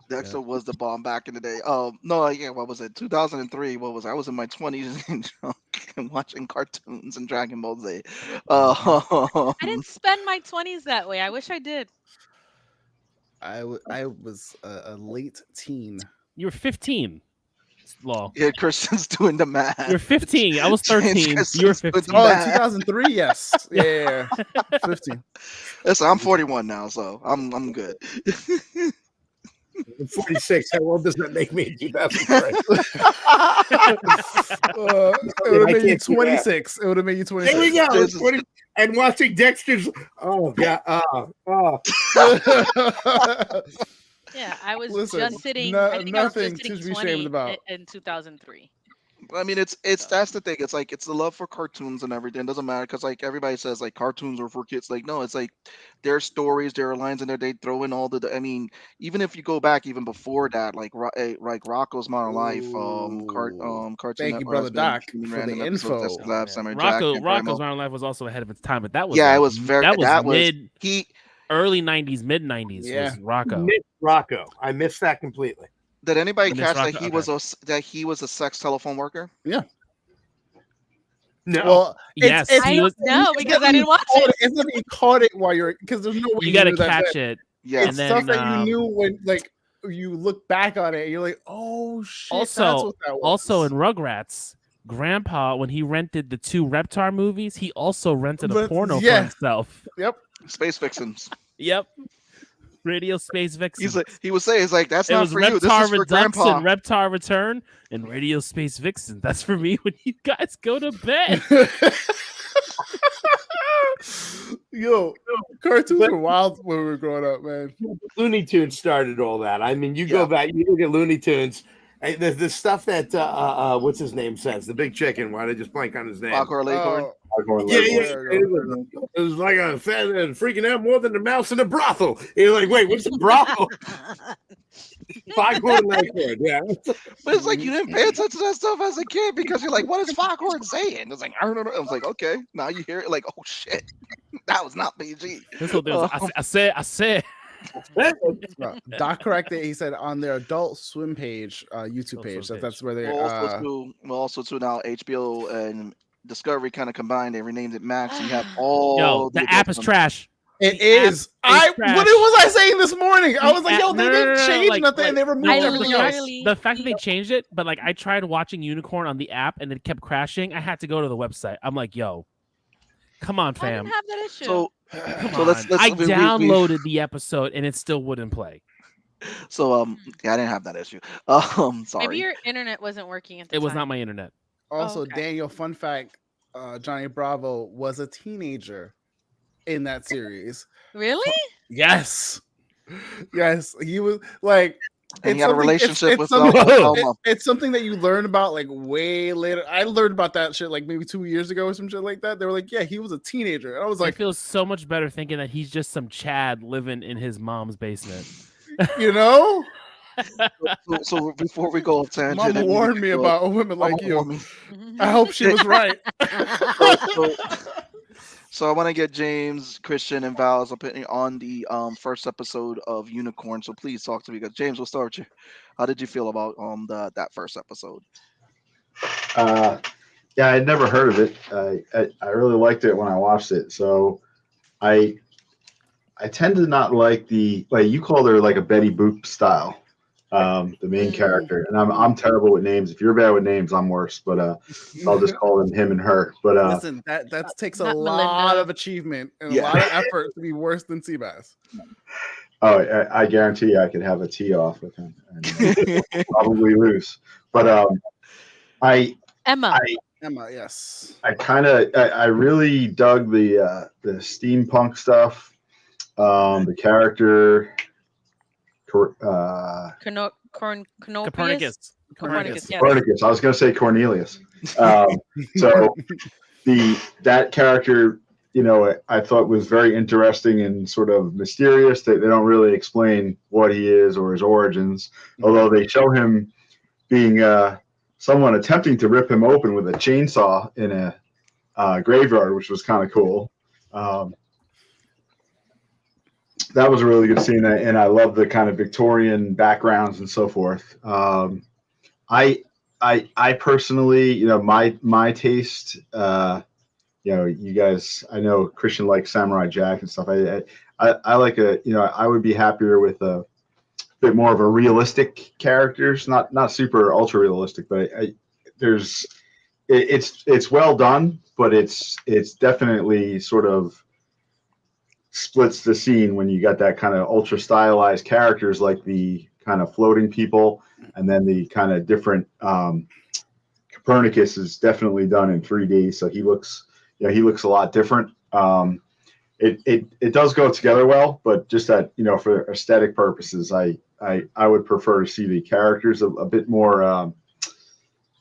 Dexter was the bomb back in the day. No, yeah, what was it? 2003. What was I was in my 20s and drunk and watching cartoons and Dragon Ball Z. I didn't spend my 20s that way. I wish I did. I was a late teen. You were 15. Law. Yeah, Christian's doing the math. You're 15. I was 13. You were 15. Oh, 2003. Yes. Yeah. 15. Listen, I'm 41 now, so I'm good. I'm 46. How old does that make me in 2003? It would have made you 26. It would have made you 26. There we go. 20, and watching Dexter's. Oh God. Yeah, I was Listen, just sitting. I think I was nothing just to sitting be 20 ashamed about. in 2003. I mean, it's that's the thing. It's like it's the love for cartoons and everything. It doesn't matter because like everybody says like cartoons are for kids. Like no, it's like there are stories, there are lines in there. They throw in all the. I mean, even if you go back even before that, like Rocko's Modern Life, Cartoon Thank you, Network brother has been Doc, doing for the random episodes, info. Dexter's Lab, Samurai Jack, Rocco's Modern Life was also ahead of its time, but that was yeah, like, it was very early 90s, mid 90s Yeah. was Rocco. Miss Rocco. I missed that completely. Did anybody Miss catch that Rocco? he was a sex telephone worker? Yeah. No. Well, Yes, I he don't was. know because I didn't watch it. It's that you caught it while you're because there's no way You got to knew that catch then. it. Yeah. It's And then, stuff that you knew when like you look back on it and you're like, oh shit. That's what that was. Also in Rugrats, Grandpa, when he rented the 2 Reptar movies, he also rented a But- porno yeah. for himself. Yep. Space Vixens. Yep. Radio Space Vixen. He's like he would say it's like that's it not was for you. This Reptar is for Redux Grandpa. and Reptar Return and Radio Space Vixen. That's for me when you guys go to bed. Yo, cartoons were wild when we were growing up, man. Looney Tunes started all that. I mean, you go back, you look at Looney Tunes. The stuff that what's his name says, the big chicken. Why did I just blank on his name? Foghorn Leghorn. Yeah. It was like a fat and freaking out more than the mouse in a brothel. You're like, wait, what's a brothel? Foghorn Leghorn, yeah. But it's like you didn't pay attention to that stuff as a kid because you're like, what is Foghorn saying? It's like, I don't know. I was like, okay. Now you hear it like, oh shit. That was not PG. This whole thing was, I said. No, Doc corrected. He said on their Adult Swim page, YouTube page. That's where they. Also too now HBO and Discovery kind of combined. They renamed it Max. And you have all. The app is trash. It is. What was I saying this morning? I was like, yo, they didn't change nothing. And they removed everything else. The fact that they changed it, but like I tried watching Unicorn on the app and it kept crashing. I had to go to the website. I'm like, yo, come on, fam. I didn't have that issue. So let's I downloaded the episode and it still wouldn't play. So yeah, I didn't have that issue. Sorry. Maybe your internet wasn't working at the time. It was not my internet. Also, Daniel, fun fact: Johnny Bravo was a teenager in that series. Really? Yes, he was like. And he had a relationship with it's something that you learn about like way later. I learned about that shit like maybe 2 years ago or some shit like that. They were like, yeah, he was a teenager. And I was like, I feel so much better thinking that he's just some Chad living in his mom's basement. You know? So before we go off tangent, Mama warned me about women like you. I hope she was right. So I want to get James, Christian, and Val's opinion on the first episode of Unicorn. So please talk to me. Because James, we'll start with you. How did you feel about that first episode? Yeah, I'd never heard of it. I really liked it when I watched it. So I tend to not like you called her like a Betty Boop style, the main character. And I'm terrible with names. If you're bad with names, I'm worse. But I'll just call him and her. But listen, that takes a lot of achievement and a lot of effort to be worse than Seabass. Oh, I guarantee you I could have a tee off with him and probably lose. But Emma, yes. I really dug the steampunk stuff. The character Copernicus. I was going to say Cornelius. So that character, I thought was very interesting and sort of mysterious. They don't really explain what he is or his origins, although they show him being someone attempting to rip him open with a chainsaw in a graveyard, which was kind of cool. that was a really good scene, and I love the kind of Victorian backgrounds and so forth. I personally, you know, my taste, you know, you guys, I know Christian likes Samurai Jack and stuff. I like I would be happier with a bit more of a realistic characters, not super ultra realistic, but it's well done, but it's definitely sort of splits the scene when you got that kind of ultra stylized characters like the kind of floating people, and then the kind of different Copernicus is definitely done in 3D, so he looks a lot different. It does go together well, but just that, you know, for aesthetic purposes, I would prefer to see the characters a bit more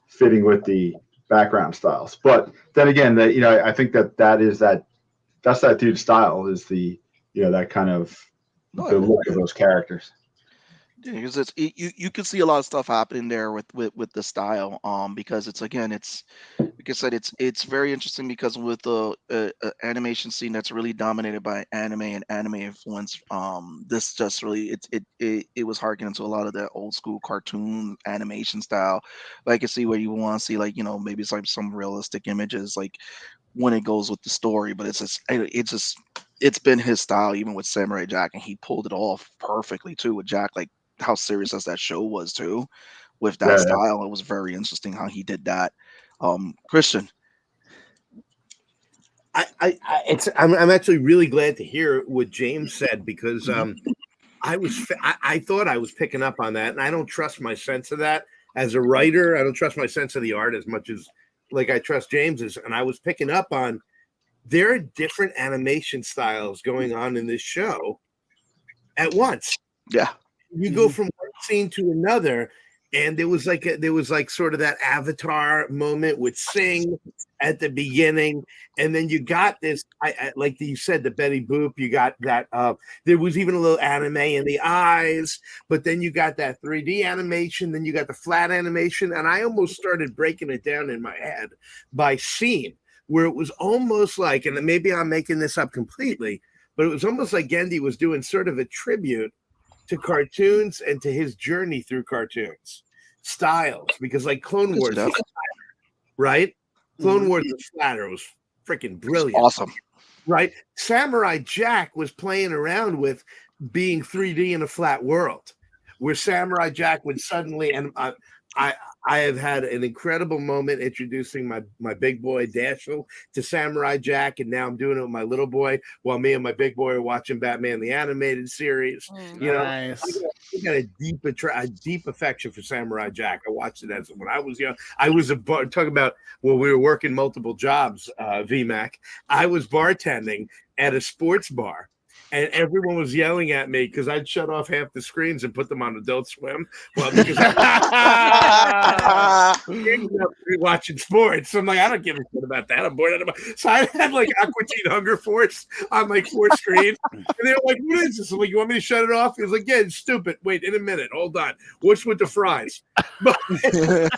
fitting with the background styles. But then again, that, you know, I think that's that dude's style, is the, you know, that kind of the look of those characters. Yeah, because you can see a lot of stuff happening there with the style, because it's, again, it's, like I said, it's very interesting, because with the animation scene that's really dominated by anime and anime influence, this just really it was harkening to a lot of that old school cartoon animation style. Like, I can see where you want to see, like, you know, maybe it's like some realistic images, like when it goes with the story, but it's been his style even with Samurai Jack, and he pulled it off perfectly too with Jack. Like, how serious as that show was too, with that style. It was very interesting how he did that. Christian. I'm actually really glad to hear what James said, because I thought I was picking up on that, and I don't trust my sense of that as a writer. I don't trust my sense of the art as much as like I trust James's, and I was picking up on there are different animation styles going on in this show at once. Yeah. You go from one scene to another, and there was like sort of that Avatar moment with Sing at the beginning, and then you got this. I like you said, the Betty Boop. You got that. There was even a little anime in the eyes, but then you got that 3D animation. Then you got the flat animation, and I almost started breaking it down in my head by scene, where it was almost like, and maybe I'm making this up completely, but it was almost like Gendy was doing sort of a tribute to cartoons and to his journey through cartoons styles, because like Clone Wars, right? Clone Wars was flatter. It was freaking brilliant. Awesome. Right? Samurai Jack was playing around with being 3D in a flat world, where Samurai Jack would suddenly, and I have had an incredible moment introducing my big boy Dashiell to Samurai Jack, and now I'm doing it with my little boy while me and my big boy are watching Batman the Animated Series. You know, I got a deep affection for Samurai Jack. I watched it as when I was young. I was talking about when we were working multiple jobs, Vmac. I was bartending at a sports bar, and everyone was yelling at me because I'd shut off half the screens and put them on Adult Swim. Well, because I was watching sports. So I'm like, I don't give a shit about that. I'm bored out of my. So I had like Aqua Teen Hunger Force on like 4 screens. And they were like, what is this? I'm like, you want me to shut it off? He was like, yeah, it's stupid. Wait, in a minute. Hold on. What's with the fries? One thing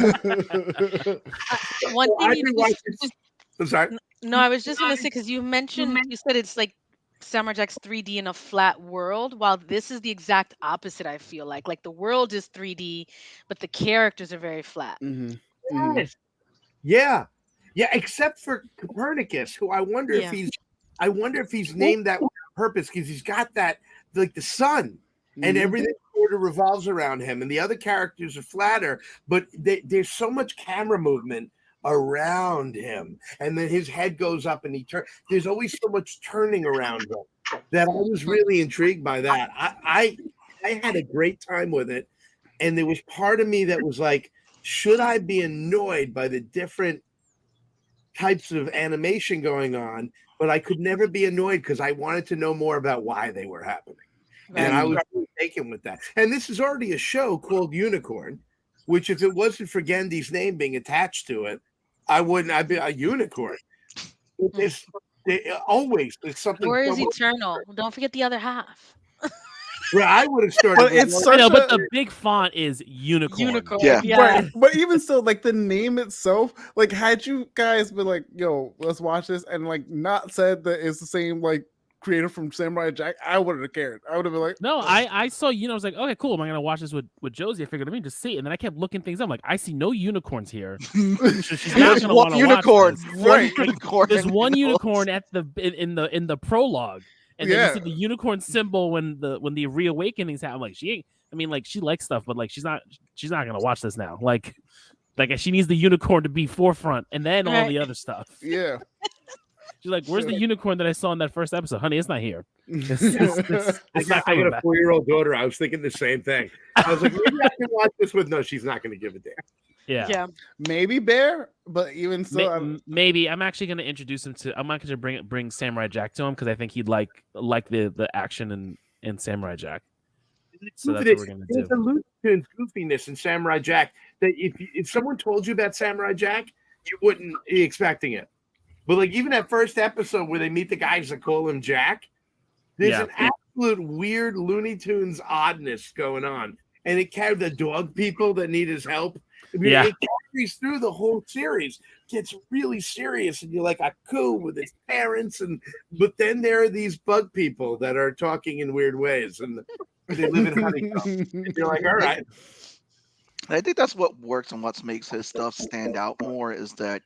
I'm sorry. No, I was just going to say, because you said it's like Samurai Jack's 3D in a flat world, while this is the exact opposite. I feel like the world is 3D, but the characters are very flat. Yes. Yeah, except for Copernicus, who I wonder if he's named that on purpose, because he's got that, like the sun, and everything sort of revolves around him, and the other characters are flatter, but there's so much camera movement around him, and then his head goes up and he turns. There's always so much turning around him that I was really intrigued by that. I had a great time with it, and there was part of me that was like, should I be annoyed by the different types of animation going on? But I could never be annoyed because I wanted to know more about why they were happening. Right. And I was really taken with that. And this is already a show called Unicorn, which if it wasn't for Gendy's name being attached to it, I'd be a unicorn. It's something. War is eternal. Don't forget the other half. Well, I would have started. But it's but the big font is unicorn. Yeah. But even still, like the name itself, like had you guys been like, "Yo, let's watch this," and like not said that it's the same like creator from Samurai Jack, I wouldn't have cared. I would have been like, No, I saw I was like, okay, cool. Am I gonna watch this with Josie? I figured, let me just see. And then I kept looking things up. I'm like, I see no unicorns here. So she's not There's gonna one want to unicorn. watch this. One Right. unicorn. There's in one the unicorn at in the prologue, and then Yeah. you see the unicorn symbol when the reawakenings happen. I'm like, she ain't. I mean, like, she likes stuff, but like, she's not gonna watch this now. Like she needs the unicorn to be forefront, and then all Right. the other stuff. yeah. She's like, where's the unicorn that I saw in that first episode? Honey, it's not here. It's I not got coming a back. 4-year-old daughter. I was thinking the same thing. I was like, maybe I can watch this with. No, she's not going to give a damn. Yeah. Maybe Bear, but even so, Maybe I'm actually going to introduce him to. I'm not going to bring Samurai Jack to him because I think he'd like the action in Samurai Jack. So that's what we're going to There's do. a Looney Tunes goofiness in Samurai Jack that if someone told you about Samurai Jack, you wouldn't be expecting it. But like even that first episode where they meet the guys that call him Jack, there's an absolute weird Looney Tunes oddness going on, and it carried the dog people that need his help. I mean, it carries through the whole series. Gets really serious, and you're like Aku with his parents, but then there are these bug people that are talking in weird ways, and they live in honeycomb. And you're like, all right. I think that's what works and what makes his stuff stand out more is that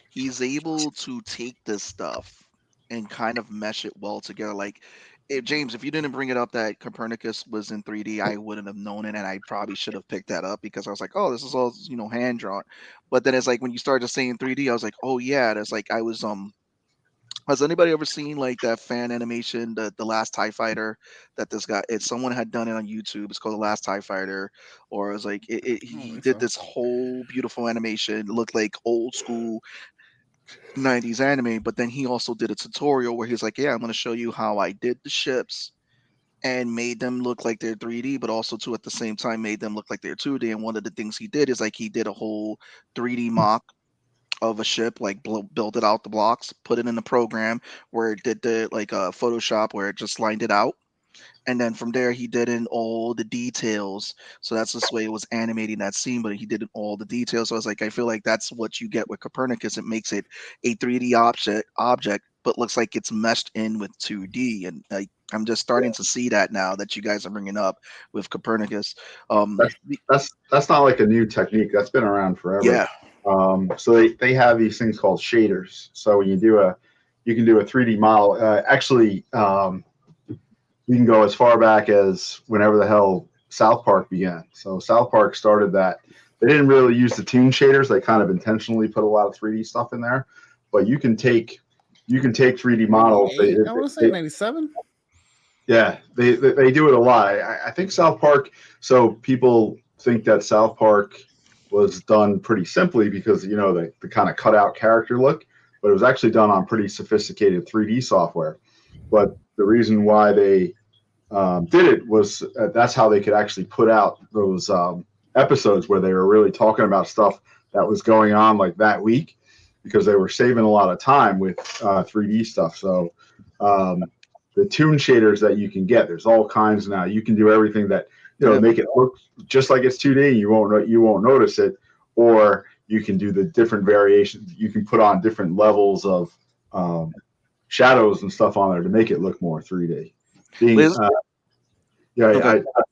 he's able to take this stuff and kind of mesh it well together. Like, James, if you didn't bring it up that Copernicus was in 3D, I wouldn't have known it, and I probably should have picked that up because I was like, oh, this is all hand drawn. But then it's like when you started saying 3D, I was like, oh yeah, that's like I was Has anybody ever seen like that fan animation, the Last TIE Fighter that this guy? Someone had done it on YouTube. It's called The Last TIE Fighter, or it was like he did this whole beautiful animation. It looked like old school 90s anime, but then he also did a tutorial where he's like, yeah, I'm going to show you how I did the ships and made them look like they're 3D, but also too at the same time made them look like they're 2D. And one of the things he did is like he did a whole 3D mock of a ship, like built it out the blocks, put it in the program where it did the Photoshop where it just lined it out. And then from there, he did in all the details. So that's this way it was animating that scene, but he did in all the details. So I was like, I feel like that's what you get with Copernicus. It makes it a 3D object, but looks like it's meshed in with 2D. And like I'm just starting to see that now that you guys are bringing up with Copernicus. That's not like a new technique. That's been around forever. Yeah. So they have these things called shaders. So when you can do a 3D model. Actually, you can go as far back as whenever the hell South Park began. So South Park started that. They didn't really use the toon shaders. They kind of intentionally put a lot of 3D stuff in there. But you can take 3D models. I want to say 97. Yeah, they do it a lot. I think South Park. So people think that South Park was done pretty simply because the kind of cutout character look, but it was actually done on pretty sophisticated 3D software. But the reason why they did it was that's how they could actually put out those episodes where they were really talking about stuff that was going on like that week, because they were saving a lot of time with 3D stuff. So the toon shaders that you can get, there's all kinds now. You can do everything that make it look just like it's 2D. You won't notice it, or you can do the different variations. You can put on different levels of shadows and stuff on there to make it look more 3D.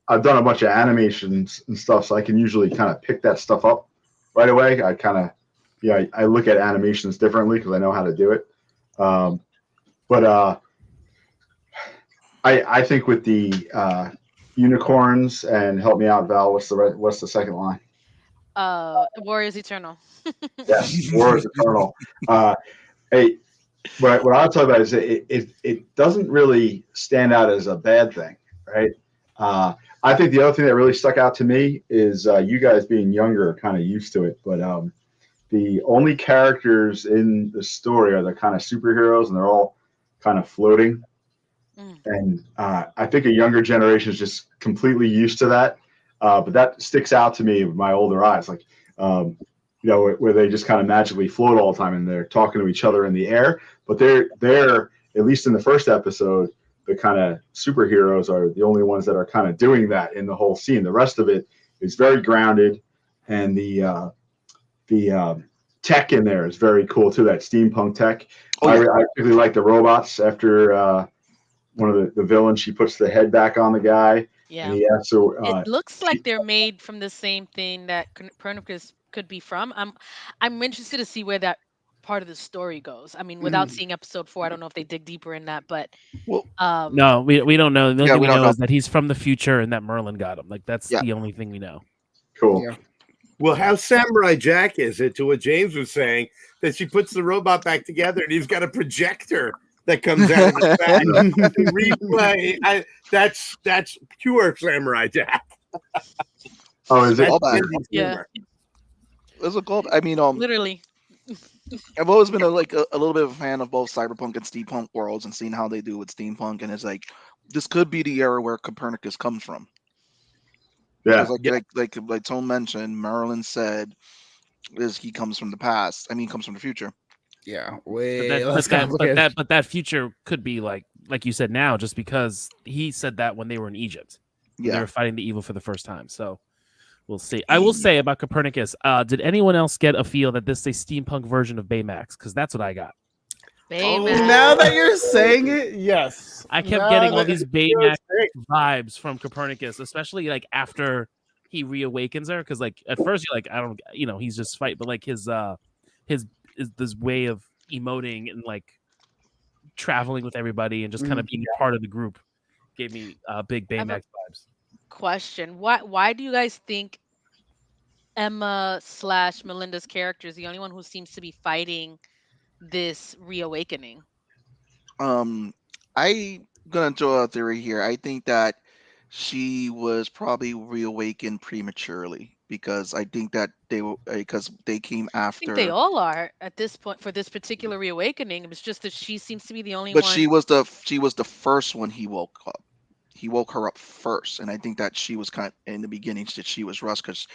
I've done a bunch of animations and stuff, so I can usually kind of pick that stuff up right away. I look at animations differently because I know how to do it. I think with the unicorns, and help me out, Val, what's the second line? Warriors Eternal. Yes, Warriors Eternal. What I'll talk about is it doesn't really stand out as a bad thing, right? I think the other thing that really stuck out to me is you guys being younger are kind of used to it, but the only characters in the story are the kind of superheroes, and they're all kind of floating. And I think a younger generation is just completely used to that. But that sticks out to me with my older eyes, like, where they just kind of magically float all the time and they're talking to each other in the air. But they're at least in the first episode, the kind of superheroes are the only ones that are kind of doing that in the whole scene. The rest of it is very grounded, and the tech in there is very cool too. That steampunk tech. I really like the robots after one of the villains. She puts the head back on the guy, and Yeah. he asks her. It looks like they're made from the same thing that Copernicus could be from. I'm interested to see where that part of the story goes. I mean, without seeing episode 4, I don't know if they dig deeper in that, but Well, No, we don't know. The only Yeah, thing we we don't know know. is that he's from the future and that Merlin got him. Like that's Yeah. the only thing we know. Cool. Yeah. Well, how Samurai Jack is it to what James was saying that she puts the robot back together and he's got a projector that comes out of his back replay. That's pure Samurai Jack. Oh, is it? That's Callback. Cindy's Yeah. humor. It's a call. I mean, literally. I've always been a little bit of a fan of both cyberpunk and steampunk worlds and seeing how they do with steampunk. And it's like this could be the era where Copernicus comes from. Yeah. Because like Tone mentioned, Merlin said is he comes from the past. I mean, he comes from the future. Yeah, But way that, less but, that, complicated. but that future could be like you said now, just because he said that when they were in Egypt. When they Yeah. were fighting the evil for the first time. So we'll see. I will say about Copernicus, did anyone else get a feel that this is a steampunk version of Baymax? Because that's what I got. Baymax. Now that you're saying it, yes. I kept Now getting all that- these Baymax vibes from Copernicus, especially like after he reawakens her. Because like at first you're like, I don't, he's just fight, but like his this way of emoting and like traveling with everybody and just kind of being part of the group gave me big Baymax vibes. Question: Why do you guys think Emma/Melinda's character is the only one who seems to be fighting this reawakening? I gonna throw a theory here. I think that she was probably reawakened prematurely because I think that they came I think they after. all are at this point for this particular reawakening. It's just that she seems to be the only But one. she was the first one he woke up. He woke her up first, and I think that she was kind of in the beginning that she was rushed because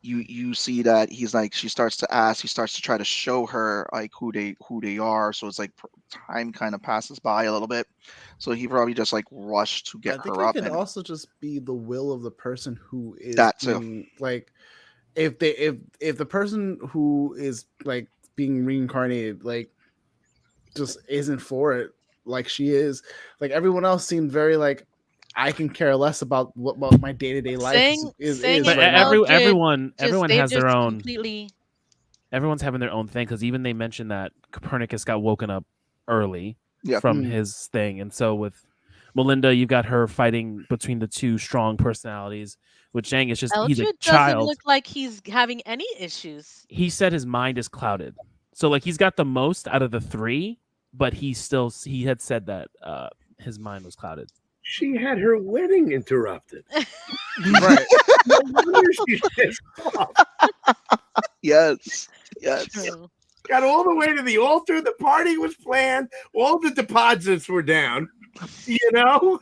you see that he's like she starts to ask, he starts to try to show her like who they are. So it's like time kind of passes by a little bit. So he probably just like rushed to I get think her it up. could And also just be the will of the person who is That too. being, like, if the person who is like being reincarnated like just isn't for it, like she is, like everyone else seemed very like, I can care less about what my day-to-day life saying is But right now. everyone they've has their just own. completely. Everyone's having their own thing because even they mentioned that Copernicus got woken up early Yeah. from his thing, and so with Melinda, you've got her fighting between the two strong personalities. With Zhang, it's just he's a Eldred doesn't child. look like he's having any issues. He said his mind is clouded, so like he's got the most out of the three, but he had said that his mind was clouded. She had her wedding interrupted. Right. No wonder she's pissed off. Yes. True. Got all the way to the altar. The party was planned. All the deposits were down. You know?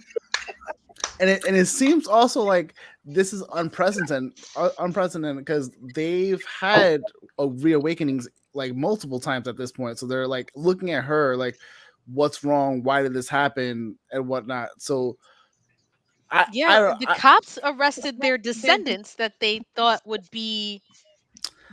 And it seems also like this is unprecedented because they've had reawakenings like multiple times at this point. So they're like looking at her like, what's wrong? Why did this happen? And whatnot. So the cops arrested their descendants that they thought would be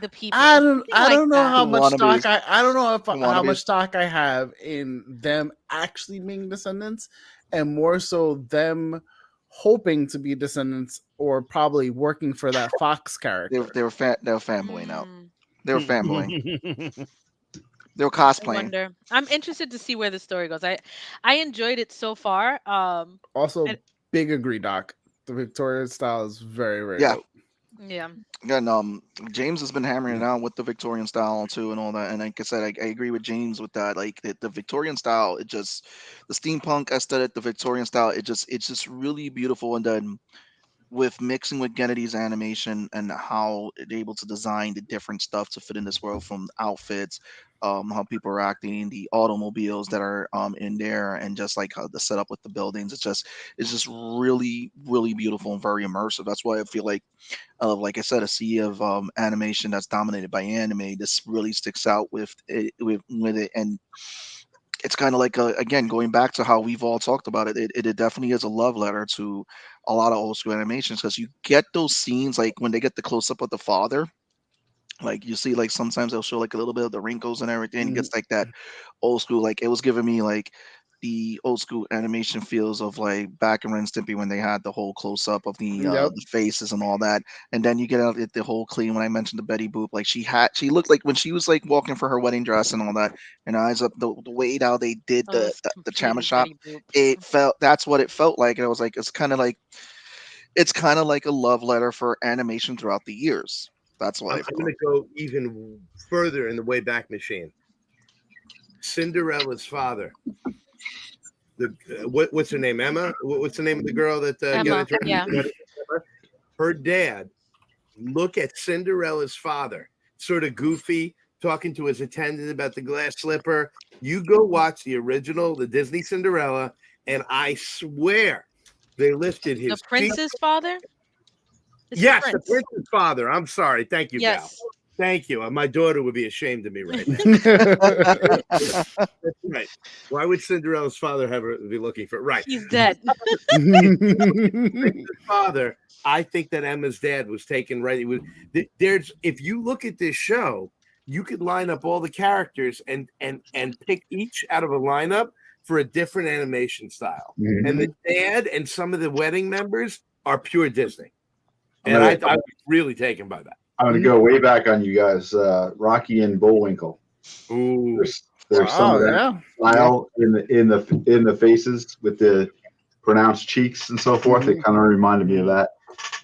the people. I don't know how much Wannabes. stock I don't know how Wannabes. much stock I have in them actually being descendants, and more so them hoping to be descendants or probably working for that Fox character. They were fanboying out. They were fanboying. fanboying. They were I cosplaying. wonder. I'm interested to see where the story goes. I enjoyed it so far. Also, and- big agree, Doc. The Victorian style is very, very Yeah. dope. Yeah. And James has been hammering it out with the Victorian style too and all that. And like I said, I agree with James with that. Like the Victorian style, the steampunk aesthetic, the Victorian style, it's just really beautiful. And then with mixing with Gennedy's animation and how they're able to design the different stuff to fit in this world, from outfits, how people are acting, the automobiles that are in there, and just like how the setup with the buildings, it's just really, really beautiful and very immersive. That's why I feel like I said, a sea of animation that's dominated by anime. This really sticks out with it, and it's kind of like again, going back to how we've all talked about it. It definitely is a love letter to a lot of old school animations, because you get those scenes like when they get the close up of the father. Like you see, like sometimes they'll show like a little bit of the wrinkles and everything. It gets like that old school. Like it was giving me like the old school animation feels of like back in Ren and Stimpy when they had the whole close up of Yep. the faces and all that, and then you get out at the whole clean when I mentioned the Betty Boop, like she looked like when she was like walking for her wedding dress and all that, and eyes up the way how they did Oh, it's the Chama completely shop, Betty Boop. it felt that's what it felt like, and I was like it's kind of like a love letter for animation throughout the years. That's what I I'm felt. going to go even further in the Wayback Machine. Cinderella's father. What's her name? Emma. What's the name of the girl that got Emma, interested? yeah. Her dad. Look at Cinderella's father. Sort of goofy, talking to his attendant about the glass slipper. You go watch the original, the Disney Cinderella, and I swear they lifted The his cheek. prince's father? It's Yes, the the prince. prince's father. I'm sorry. Thank you, Gal. Yes. Thank you. My daughter would be ashamed of me right now. That's right. Why would Cinderella's father have her be looking for? Right. He's dead. Prince's father. I think that Emma's dad was taken right. It was, there's if you look at this show, you could line up all the characters and pick each out of a lineup for a different animation style. Mhm. And the dad and some of the wedding members are pure Disney. I'm And gonna- I was really taken by that. I'm going to go way back on you guys. Rocky and Bullwinkle. Ooh. There's some of that yeah. style in the faces with the pronounced cheeks and so forth. It kind of reminded me of that.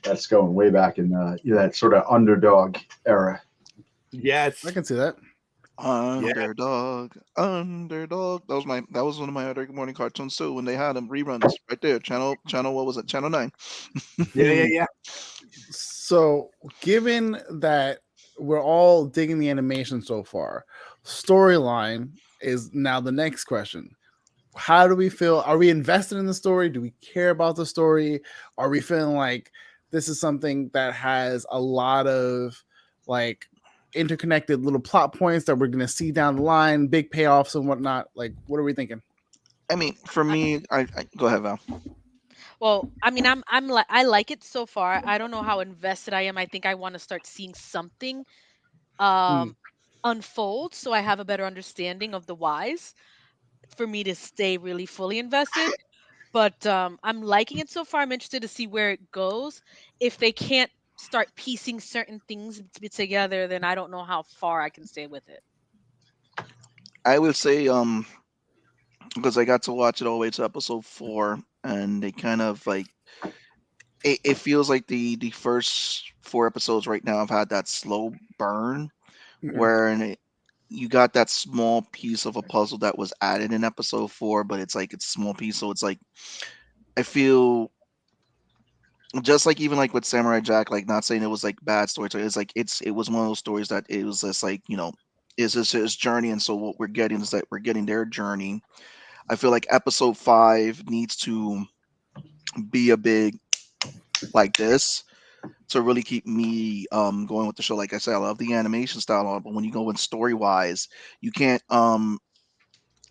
That's going way back in that sort of underdog era. Yes. I can see that. Underdog. That was one of my other morning cartoons too when they had them reruns right there. Channel what was it? Channel 9. Yeah. So, given that we're all digging the animation so far, storyline is now the next question. How do we feel? Are we invested in the story? Do we care about the story? Are we feeling like this is something that has a lot of like interconnected little plot points that we're going to see down the line, big payoffs and whatnot? Like, what are we thinking? I mean, for me, I go ahead, Val. Well, I mean, I like it so far. I don't know how invested I am. I think I want to start seeing something unfold so I have a better understanding of the whys for me to stay really fully invested. But I'm liking it so far. I'm interested to see where it goes. If they can't start piecing certain things together, then I don't know how far I can stay with it. I would say because I got to watch it all the way to episode 4, and they kind of like it feels like the first 4 episodes right now have had that slow burn where you got that small piece of a puzzle that was added in episode 4, but it's like it's a small piece, so it's like I feel just like even like with Samurai Jack, like not saying it was like bad storytelling, it's like it was one of those stories that it was just like is this his journey, and so what we're getting is that we're getting their journey. I feel like episode 5 needs to be a big like this to really keep me going with the show. Like I said, I love the animation style, but when you go in story wise, you can't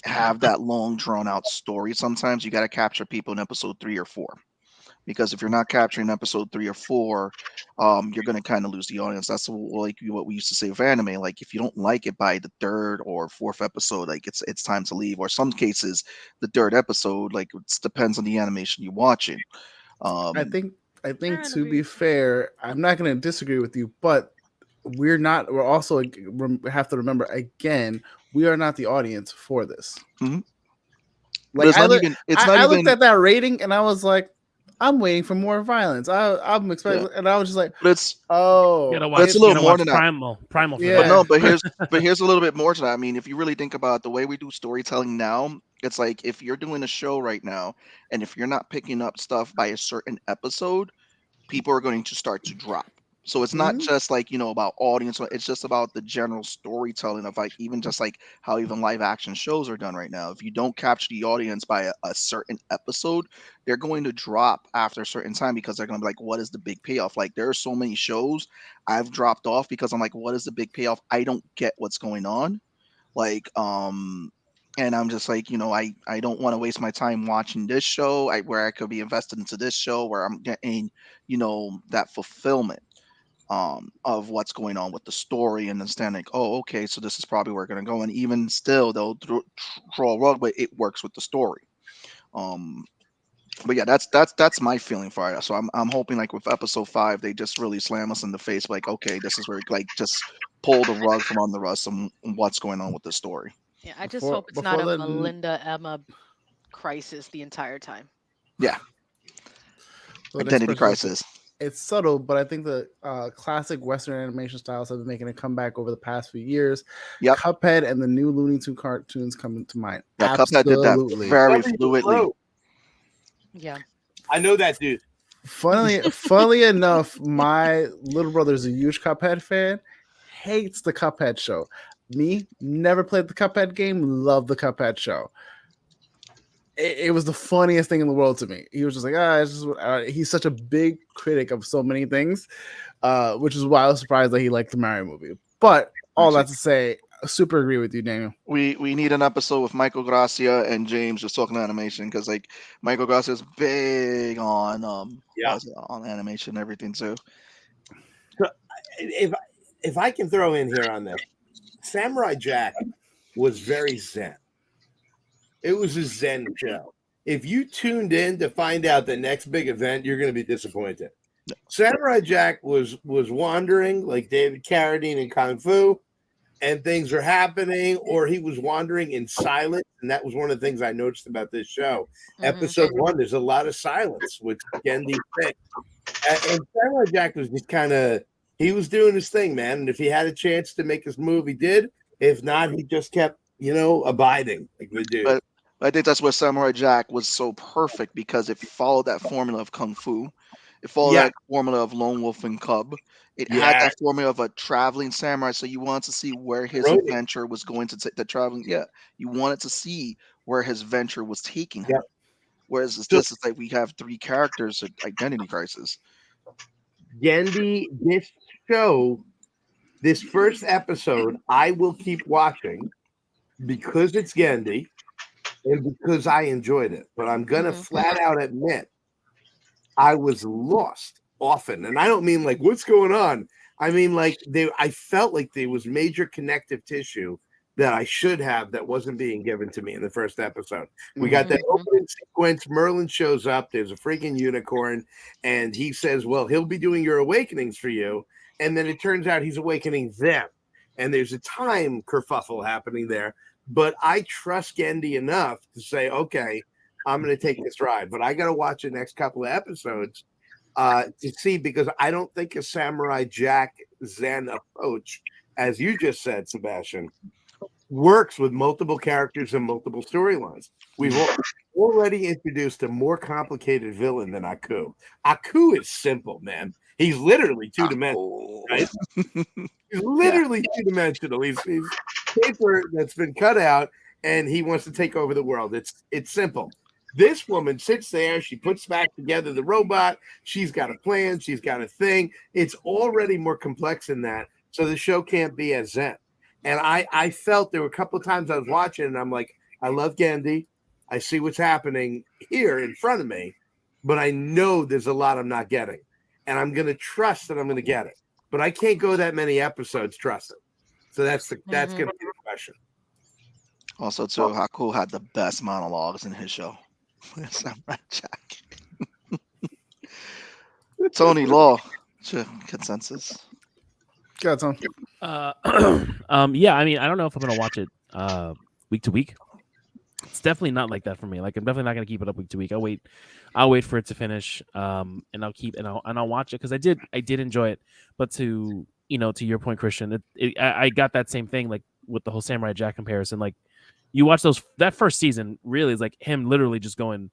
have that long drawn out story. Sometimes you got to capture people in episode 3 or 4, because if you're not capturing episode 3 or 4, you're going to kind of lose the audience. That's like what we used to say with anime. Like if you don't like it by the 3rd or 4th episode, like it's time to leave. Or some cases, the 3rd episode, like it depends on the animation you're watching. I think don't to agree be with you. fair, I'm not going to disagree with you, but we're also we have to remember again, we are not the audience for this. Mhm. Like it's I, not look, even. It's not I even. looked at that rating and I was like, I'm waiting for more violence. I'm expecting, and I was just like, But it's oh, You gotta But it's a watch, little you gotta more watch than that. Primal for Yeah. But that. no, but here's a little bit more to that. I mean, if you really think about the way we do storytelling now, it's like if you're doing a show right now, and if you're not picking up stuff by a certain episode, people are going to start to drop. So it's not just like about audience. It's just about the general storytelling of like even just like how even live action shows are done right now. If you don't capture the audience by a certain episode, they're going to drop after a certain time because they're going to be like, what is the big payoff? Like there are so many shows I've dropped off because I'm like, what is the big payoff? I don't get what's going on. Like and I'm just like, I don't want to waste my time watching this show where I could be invested into this show where I'm getting that fulfillment. of what's going on with the story, and understanding, oh, okay, so this is probably where we're gonna go, and even still they'll throw a rug, but it works with the story. But yeah, that's my feeling for it. So I'm hoping like with episode 5, they just really slam us in the face, like, okay, this is where like just pull the rug from under us and what's going on with the story. Yeah, I just hope it's not before a the Melinda Emma crisis the entire time. Yeah, the next identity person- crisis. It's subtle, but I think the classic Western animation styles have been making a comeback over the past few years. Yep. Cuphead and the new Looney Tunes cartoons come to mind. Yeah, Cuphead did that Absolutely. very Whoever you fluidly. wrote, Yeah. I know that dude. Funnily enough, my little brother's a huge Cuphead fan. Hates the Cuphead show. Me, never played the Cuphead game. Love the Cuphead show. It was the funniest thing in the world to me. He was just like, it's just, he's such a big critic of so many things, which is why I was surprised that he liked the Mario movie. But all that to say, I super agree with you, Daniel. We need an episode with Michael Gracia and James just talking animation, because like Michael Gracia is big on on animation and everything too. So if I can throw in here on this, Samurai Jack was very zen. It was a zen show. If you tuned in to find out the next big event, you're going to be disappointed. Samurai Jack was wandering like David Carradine in Kung Fu, and things are happening, or he was wandering in silence. And that was one of the things I noticed about this show. Mhm. Episode 1, there's a lot of silence, which Gendy fixed. And Samurai Jack was just kind of, he was doing his thing, man. And if he had a chance to make his move, he did. If not, he just kept, abiding like the dude. But I think that's where Samurai Jack was so perfect, because it followed that formula of Kung Fu. It followed that formula of Lone Wolf and Cub. It had that formula of a traveling samurai. So you wanted to see where his adventure was going to take the traveling. Yeah. You wanted to see where his venture was taking him. Yep. Whereas this is like we have 3 characters at identity crisis. Gendy, this show, this first episode, I will keep watching because it's Gendy and because I enjoyed it. But I'm going to flat out admit I was lost often. And I don't mean like, what's going on? I mean, like, I felt like there was major connective tissue that I should have that wasn't being given to me in the first episode. We got that opening sequence. Merlin shows up. There's a freaking unicorn. And he says, well, he'll be doing your awakenings for you. And then it turns out he's awakening them. And there's a time kerfuffle happening there. But I trust Gendy enough to say, okay, I'm going to take this ride. But I got to watch the next couple of episodes to see, because I don't think a Samurai Jack Zen approach, as you just said, Sebastian, works with multiple characters and multiple storylines. We've already introduced a more complicated villain than Aku. Aku is simple, man. He's literally two-dimensional, right? He's literally two-dimensional. He's paper that's been cut out, and he wants to take over the world. It's simple. This woman sits there. She puts back together the robot. She's got a plan. She's got a thing. It's already more complex than that. So the show can't be as zen. And I felt there were a couple of times I was watching, and I'm like, I love Gendy. I see what's happening here in front of me, but I know there's a lot I'm not getting. And I'm going to trust that I'm going to get it. But I can't go that many episodes trusting. So that's going to be the question. Also, too, Haku had the best monologues in his show. Samurai Jack. Tony Law, consensus. Got Tom. Yeah, I mean, I don't know if I'm gonna watch it week to week. It's definitely not like that for me. Like, I'm definitely not gonna keep it up week to week. I'll wait for it to finish, and I'll watch it because I did enjoy it. But to your point, Christian, I got that same thing like with the whole Samurai Jack comparison. Like, you watch that first season, really is like him literally just going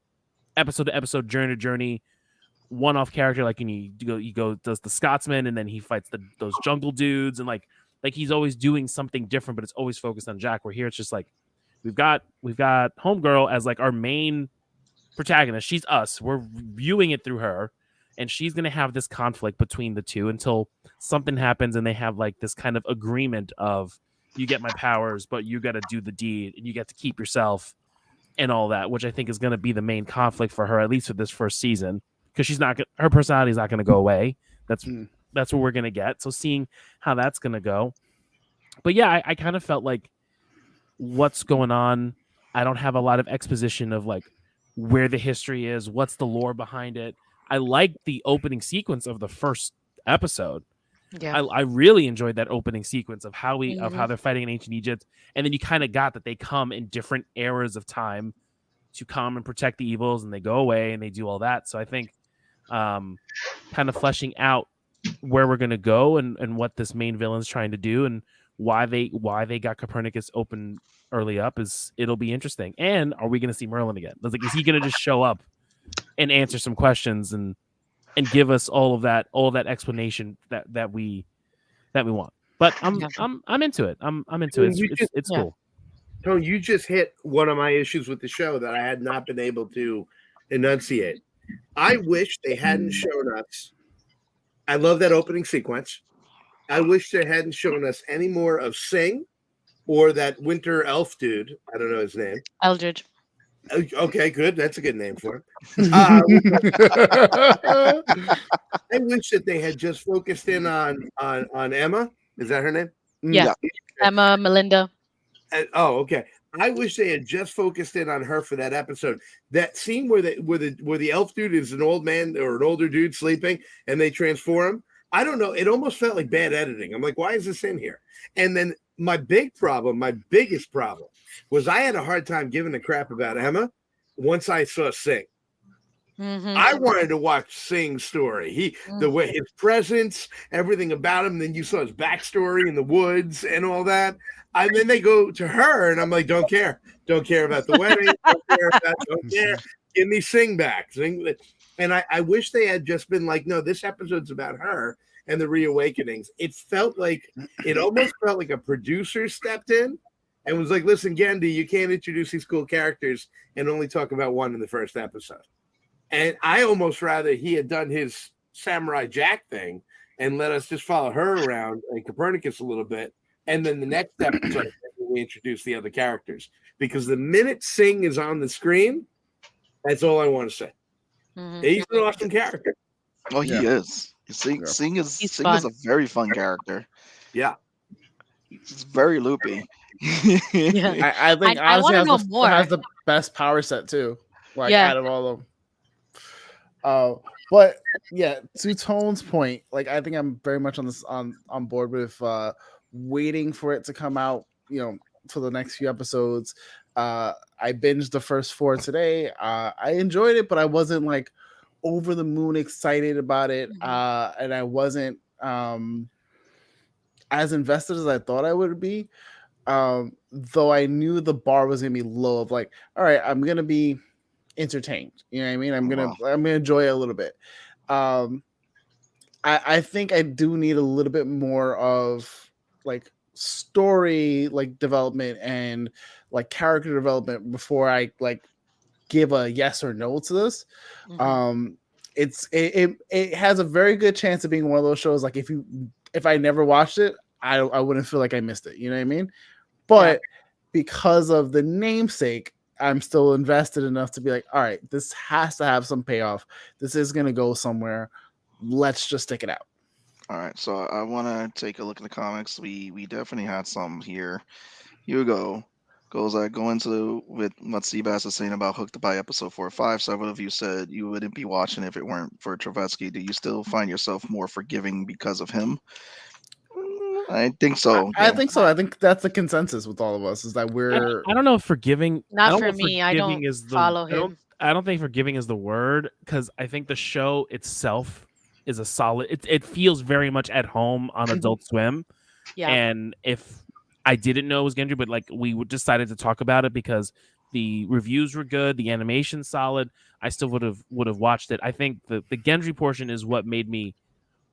episode to episode, journey to journey, one-off character. Like, you go does the Scotsman, and then he fights those jungle dudes, and like he's always doing something different, but it's always focused on Jack. Where here it's just like we've got Homegirl as like our main protagonist. She's us. We're viewing it through her, and she's gonna have this conflict between the two until something happens, and they have like this kind of agreement of, you get my powers, but you got to do the deed, and you get to keep yourself, and all that, which I think is going to be the main conflict for her, at least for this first season, because her personality is not going to go away. That's that's what we're gonna get. So seeing how that's gonna go. But yeah, I kind of felt like what's going on. I don't have a lot of exposition of like where the history is, what's the lore behind it. I like the opening sequence of the first episode. Yeah. I really enjoyed that opening sequence of how Mhm. they're fighting in ancient Egypt, and then you kind of got that they come in different eras of time to come and protect the evils, and they go away and they do all that. So I think kind of fleshing out where we're gonna go and what this main villain's trying to do and why they got Copernicus open early up it'll be interesting. And are we gonna see Merlin again? Like, is he gonna just show up and answer some questions and give us all of that explanation that we want? But I'm into it. I'm into it. It's cool. Tone, you just hit one of my issues with the show that I had not been able to enunciate. I wish they hadn't shown us. I love that opening sequence. I wish they hadn't shown us any more of Sing or that winter elf dude. I don't know his name. Eldridge. Okay, good. That's a good name for him. I wish that they had just focused in on Emma. Is that her name? Yeah. Emma, Melinda. Oh, okay. I wish they had just focused in on her for that episode. That scene where the elf dude is an old man or an older dude sleeping and they transform. I don't know. It almost felt like bad editing. I'm like, why is this in here? And then my biggest problem was I had a hard time giving a crap about Emma once I saw Sing. Mm-hmm. I wanted to watch Sing's story. The way his presence, everything about him. Then you saw his backstory in the woods and all that. And then they go to her, and I'm like, don't care about the wedding, don't care. Give me Sing back. And I wish they had just been like, no, this episode's about her and the reawakenings. It almost felt like a producer stepped in and was like, listen, Gandhi, you can't introduce these cool characters and only talk about one in the first episode. And I almost rather he had done his Samurai Jack thing and let us just follow her around and Copernicus a little bit. And then the next episode, we introduce the other characters. Because the minute Sing is on the screen, that's all I want to say. Mm-hmm. He's an awesome character. Oh, he is. Sing is a very fun character. Yeah. He's very loopy. Yeah. I think I honestly wanna know more. has the best power set too. Like Yeah. out of all of them. But yeah, to Tone's point, like I think I'm very much on board with waiting for it to come out, for the next few episodes. I binged the first 4 today. I enjoyed it, but I wasn't like over the moon excited about it. And I wasn't as invested as I thought I would be. Though I knew the bar was gonna be low of like, all right, I'm gonna be entertained. You know what I mean? I'm gonna enjoy it a little bit. I think I do need a little bit more of like story like development and like character development before I like give a yes or no to this. It has a very good chance of being one of those shows like if I never watched it, I wouldn't feel like I missed it. You know what I mean? But because of the namesake, I'm still invested enough to be like, all right, this has to have some payoff. This is gonna go somewhere. Let's just stick it out. All right, so I want to take a look at the comics. We definitely had some here. Hugo goes, I go into with what Seabass is saying about Hooked by episode 4 or 5. Several of you said you wouldn't be watching if it weren't for Travetsky. Do you still find yourself more forgiving because of him? I think so. I think so. I think that's the consensus with all of us is that we're. I don't know if forgiving. Not for me. I don't follow him. I don't think forgiving is the word because I think the show itself is a solid. It feels very much at home on Adult Swim. Yeah. And if I didn't know it was Gendry, but like we decided to talk about it because the reviews were good, the animation's solid. I still would have watched it. I think the Gendry portion is what made me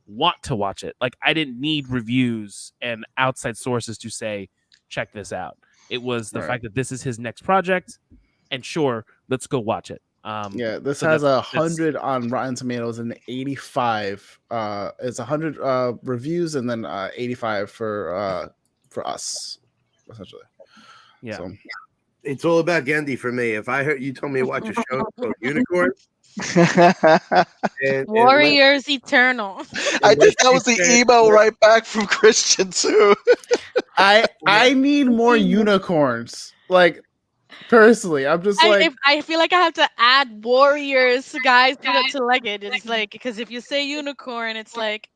want to watch it. Like I didn't need reviews and outside sources to say, check this out. It was the fact that this is his next project, and sure, let's go watch it. This has 100 on Rotten Tomatoes and 85. It's 100 reviews and then 85 for us, essentially. Yeah. So. It's all about Gandhi for me. If I heard you told me to watch a show called Unicorn, And Warriors Eternal. I think let's that was be the fair, email right back from Christian too. I need more unicorns. Like personally, I'm just like I feel like I have to add warriors, guys, to like it. It's like because if you say unicorn, it's like,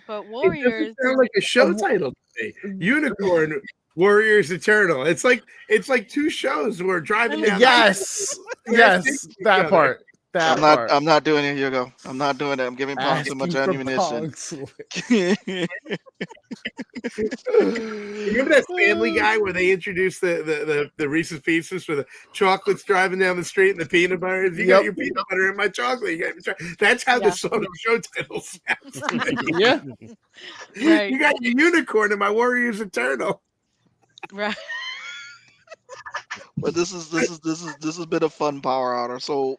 but it warriors. doesn't sound like a show title to me. Unicorn Warriors Eternal. It's like two shows where driving down. yes, yes, that part. That part. I'm not doing it, Hugo. I'm not doing it. I'm giving Pong too much ammunition. Remember that Family Guy where they introduced the Reese's Pieces for the chocolates driving down the street and the peanut butter? You got your peanut butter in my chocolate. You got that's how the sort of show title sounds. Yeah. Right. You got your unicorn in my Warriors Eternal. Right. But this has been a fun power hour. So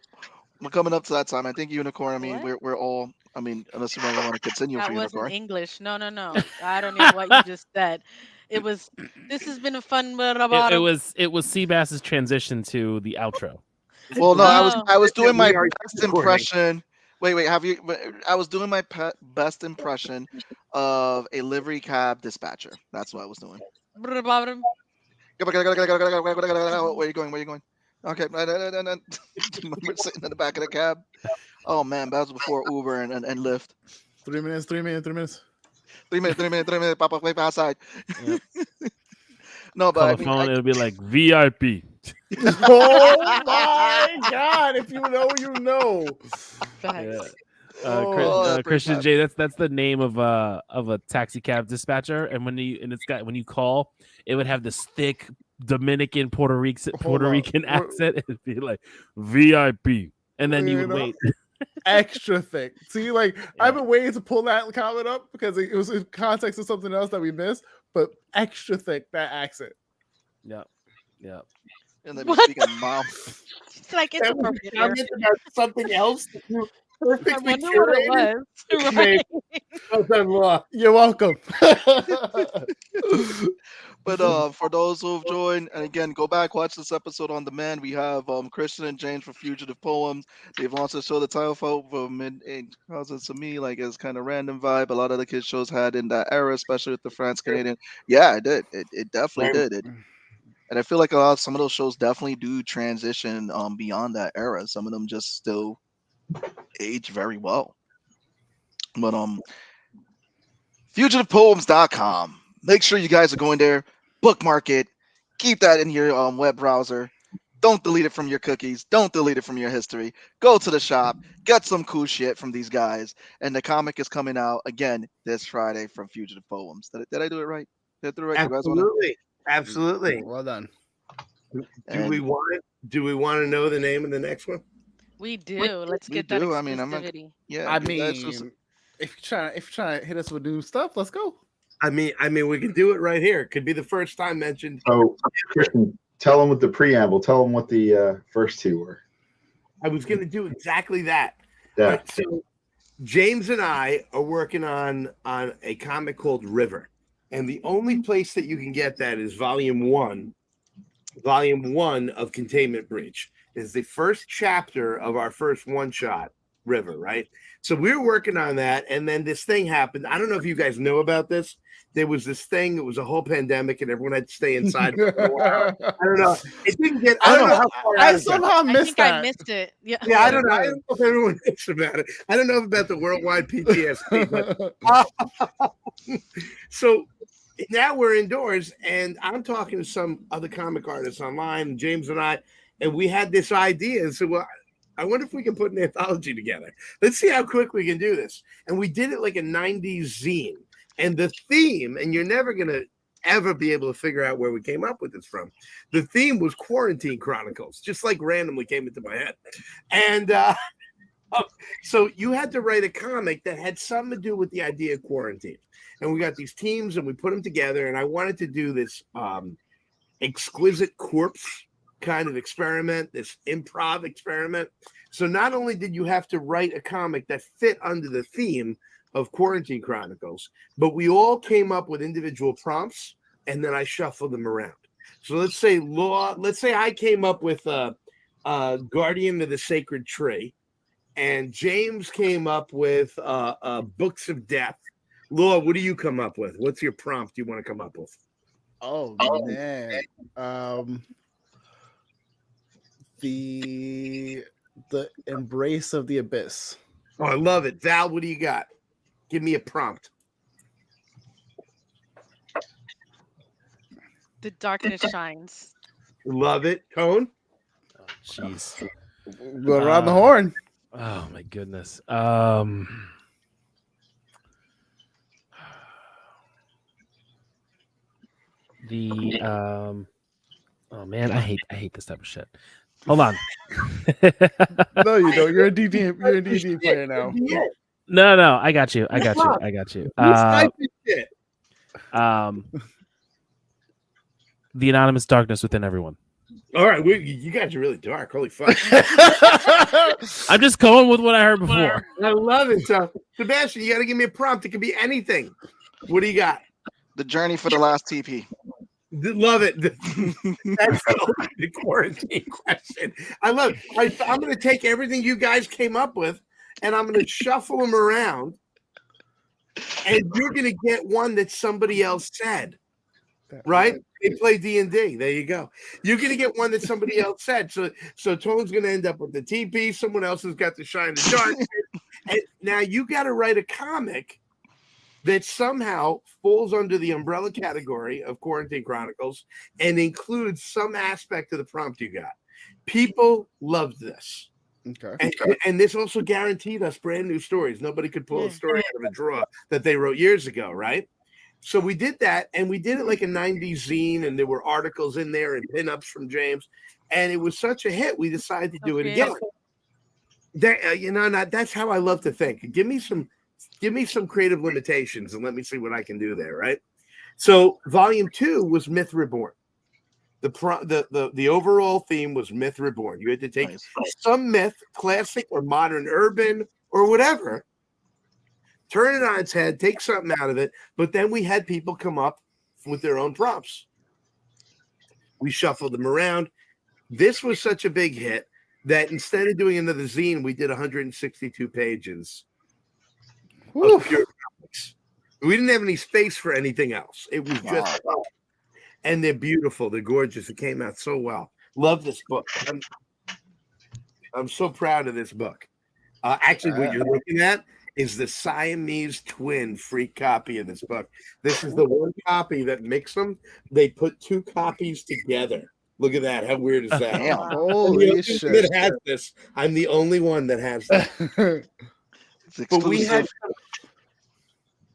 we're coming up to that time. I think unicorn. I mean, we're all. I mean, unless you want to continue That for wasn't unicorn. English. No. I don't know what you just said. It was. This has been a fun. It was Seabass's transition to the outro. Well, no, I was doing my best impression. Wait, have you? I was doing my best impression of a livery cab dispatcher. That's what I was doing. Where are you going? Where are you going? Okay, remember sitting in the back of the cab. Oh man, that was before Uber and Lyft. 3 minutes. 3 minutes. Papa, wait outside. Yep. No, but call the phone. It'll be like VIP. Oh my God! If you know, you know. Yeah. Christian J. That's the name of a taxi cab dispatcher. And when you call, it would have this thick Dominican Puerto Rican accent. It'd be like VIP, and then you would wait. Extra thick. See, like I've been waiting to pull that comment up because it was in context of something else that we missed. But extra thick, that accent. Yep. And then you speak in mom. It's like it's appropriate. About something else. I wonder what it was. Right. You're welcome. But for those who've joined, and again, go back, watch this episode on demand. We have Christian and James for Fugitive Poems. They've launched a show. The title for mid-age causes to me like it's kind of random vibe. A lot of the kids shows had in that era, especially with the France Canadian. Yeah, it did. It definitely did. And I feel like some of those shows definitely do transition beyond that era. Some of them just still age very well. But fugitivepoems.com. Make sure you guys are going there, bookmark it, keep that in your web browser. Don't delete it from your cookies. Don't delete it from your history. Go to the shop, get some cool shit from these guys. And the comic is coming out again this Friday from Fugitive Poems. Did I do it right? Did I do it right? Absolutely. Well done. Do we want to know the name of the next one? We do. Let's get that exclusivity. I mean, if you're trying to hit us with new stuff, let's go. I mean, we can do it right here. It could be the first time mentioned. Oh, Christian, tell them with the preamble. Tell them what the first two were. I was going to do exactly that. Yeah. Right, so James and I are working on a comic called River, and the only place that you can get that is volume one of Containment Breach. Is the first chapter of our first one-shot, River, right? So we were working on that, and then this thing happened. I don't know if you guys know about this. There was this thing. It was a whole pandemic, and everyone had to stay inside. I don't know. It didn't get. I don't know how far. I somehow missed that. I missed it. Yeah. I don't know. I don't know if everyone knows about it. I don't know about the worldwide PTSD. But, so now we're indoors, and I'm talking to some other comic artists online, James and I, and we had this idea. And so, well, I wonder if we can put an anthology together. Let's see how quick we can do this. And we did it like a 90s zine. And the theme, and you're never going to ever be able to figure out where we came up with this from. The theme was Quarantine Chronicles, just like randomly came into my head. And so you had to write a comic that had something to do with the idea of quarantine. And we got these teams and we put them together. And I wanted to do this exquisite corpse kind of experiment, this improv experiment. So not only did you have to write a comic that fit under the theme of Quarantine Chronicles, but we all came up with individual prompts and then I shuffled them around. So let's say I came up with Guardian of the Sacred Tree, and James came up with Books of Death. Laura, what do you come up with? What's your prompt you want to come up with? Oh man. The Embrace of the Abyss. Oh, I love it. Val, what do you got? Give me a prompt. The darkness shines. Love it. Cone? Oh, jeez. Go around the horn. Oh my goodness. Oh man, I hate this type of shit. Hold on. No, you don't. You're a D&D player now. No, I got you. The anonymous darkness within everyone. All right, you guys are really dark. Holy fuck. I'm just going with what I heard before. I love it. So, Sebastian, you got to give me a prompt. It could be anything. What do you got? The journey for the last TP. Love it. That's the quarantine question. I love it. I'm going to take everything you guys came up with, and I'm going to shuffle them around, and you're going to get one that somebody else said. Right? They play D&D. There you go. You're going to get one that somebody else said. So Tone's going to end up with the TP. Someone else has got to shine the dark. And now you got to write a comic that somehow falls under the umbrella category of Quarantine Chronicles and includes some aspect of the prompt you got. People loved this. Okay. And this also guaranteed us brand new stories. Nobody could pull a story out of a drawer that they wrote years ago, right? So we did that, and we did it like a 90s zine, and there were articles in there and pinups from James, and it was such a hit, we decided to do it again. That's how I love to think. Give me some creative limitations, and let me see what I can do there, right? So volume 2 was Myth Reborn. The overall theme was Myth Reborn. You had to take some myth, classic or modern urban or whatever, turn it on its head, take something out of it, but then we had people come up with their own prompts. We shuffled them around. This was such a big hit that instead of doing another zine, we did 162 pages of pure comics. We didn't have any space for anything else. It was just fun. And they're beautiful. They're gorgeous. It came out so well. Love this book. I'm so proud of this book. Actually, what you're looking at is the Siamese twin free copy of this book. This is the one copy that makes them. They put 2 copies together. Look at that. How weird is that? Holy shit. That has this. I'm the only one that has that. But we had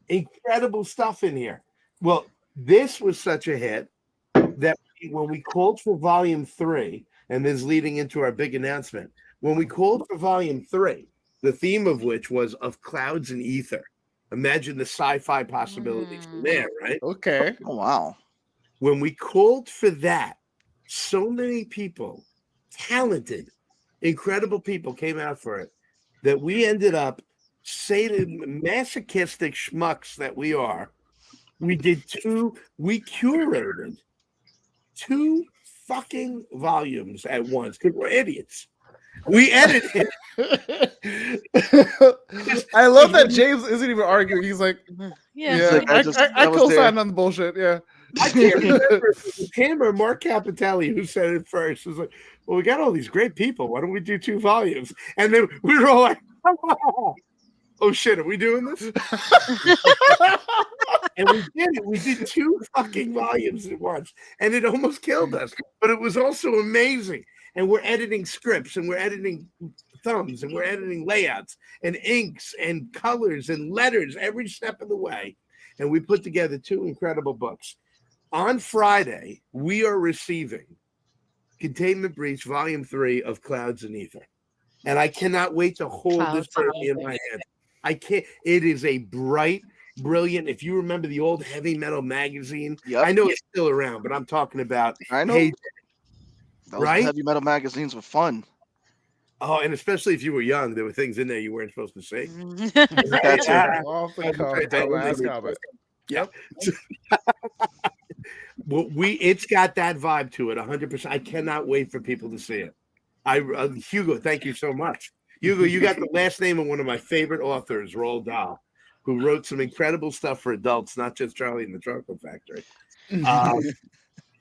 incredible stuff in here. Well, this was such a hit that when we called for volume 3, and this is leading into our big announcement, when we called for volume 3, the theme of which was of clouds and ether. Imagine the sci-fi possibilities from there, right? Okay. Oh, wow. When we called for that, so many people, talented, incredible people came out for it that we ended up, masochistic schmucks that we are, we curated 2 fucking volumes at once because we're idiots. We edited. I love that James isn't even arguing. He's like, I co-signed on the bullshit. Yeah. I can't remember if it was him or Mark Capitelli who said it first. It was like, well, we got all these great people. Why don't we do 2 volumes? And then we were all like, oh shit, are we doing this? And we did it. We did 2 fucking volumes at once, and it almost killed us. But it was also amazing. And we're editing scripts, and we're editing thumbs, and we're editing layouts, and inks, and colors, and letters every step of the way. And we put together 2 incredible books. On Friday, we are receiving Containment Breach Volume 3 of Clouds and Ether. And I cannot wait to hold this baby in my hand. I can't. It is a bright, brilliant. If you remember the old heavy metal magazine, I know it's still around, but I'm talking about. I know. Those heavy metal magazines were fun. Oh, and especially if you were young, there were things in there you weren't supposed to see. Yep. Well, it's got that vibe to it, 100%. I cannot wait for people to see it. Hugo, thank you so much. Hugo, you got the last name of one of my favorite authors, Roald Dahl, who wrote some incredible stuff for adults, not just Charlie and the Chocolate Factory.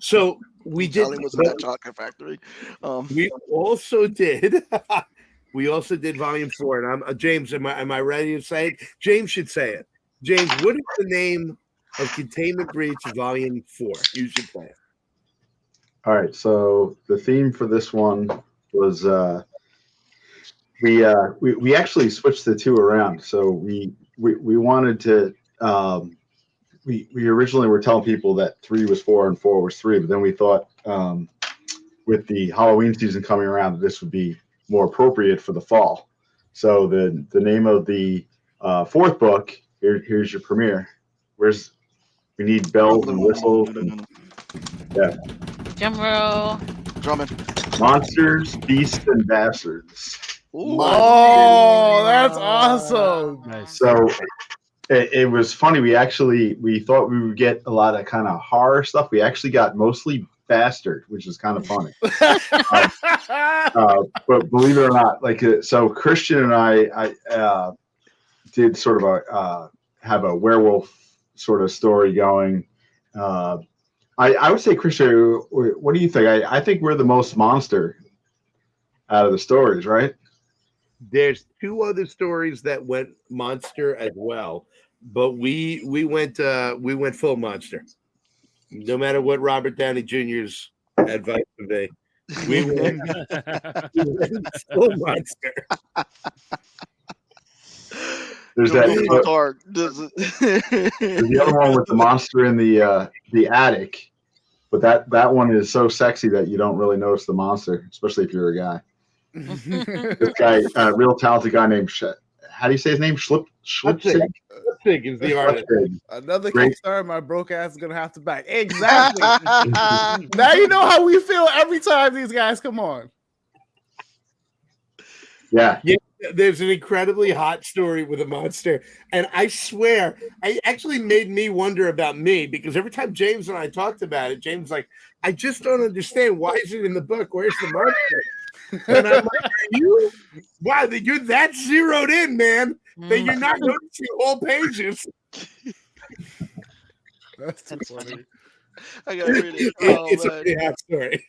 So we did. Charlie was in that chocolate factory. We also did. We also did Volume 4, and I'm James. Am I ready to say it? James should say it. James, what is the name of Containment Breach Volume 4? You should say it. All right. So the theme for this one was we actually switched the two around. So we wanted to. We originally were telling people that 3 was 4 and 4 was 3, but then we thought with the Halloween season coming around, that this would be more appropriate for the fall. So the name of the 4th book, here's your premiere. We need bells and whistles. Yeah. Drum roll. Drumming. Monsters, Beasts, and Bastards. Ooh. Oh, that's awesome. Nice. So it was funny. We thought we would get a lot of kind of horror stuff. We actually got mostly bastard, which is kind of funny. But believe it or not, so Christian and I did sort of have a werewolf sort of story going. I would say, Christian, what do you think? I think we're the most monster out of the stories, right? There's 2 other stories that went monster as well, but we went full monster. No matter what Robert Downey Jr.'s advice would be, we went full monster. There's that. There's the other one with the monster in the attic, but that one is so sexy that you don't really notice the monster, especially if you're a guy. This guy, real talented guy named how do you say his name? Schlipzig is the artist. Another Kickstarter my broke ass is gonna have to back. Exactly. Now you know how we feel every time these guys come on. Yeah. There's an incredibly hot story with a monster, and I swear, it actually made me wonder about me, because every time James and I talked about it, James was like, I just don't understand. Why is it in the book? Where's the monster? And I'm like, you? Wow, you're that zeroed in, man, that you're not noticing all pages. That's too funny. I gotta read it. It's a pretty hot story.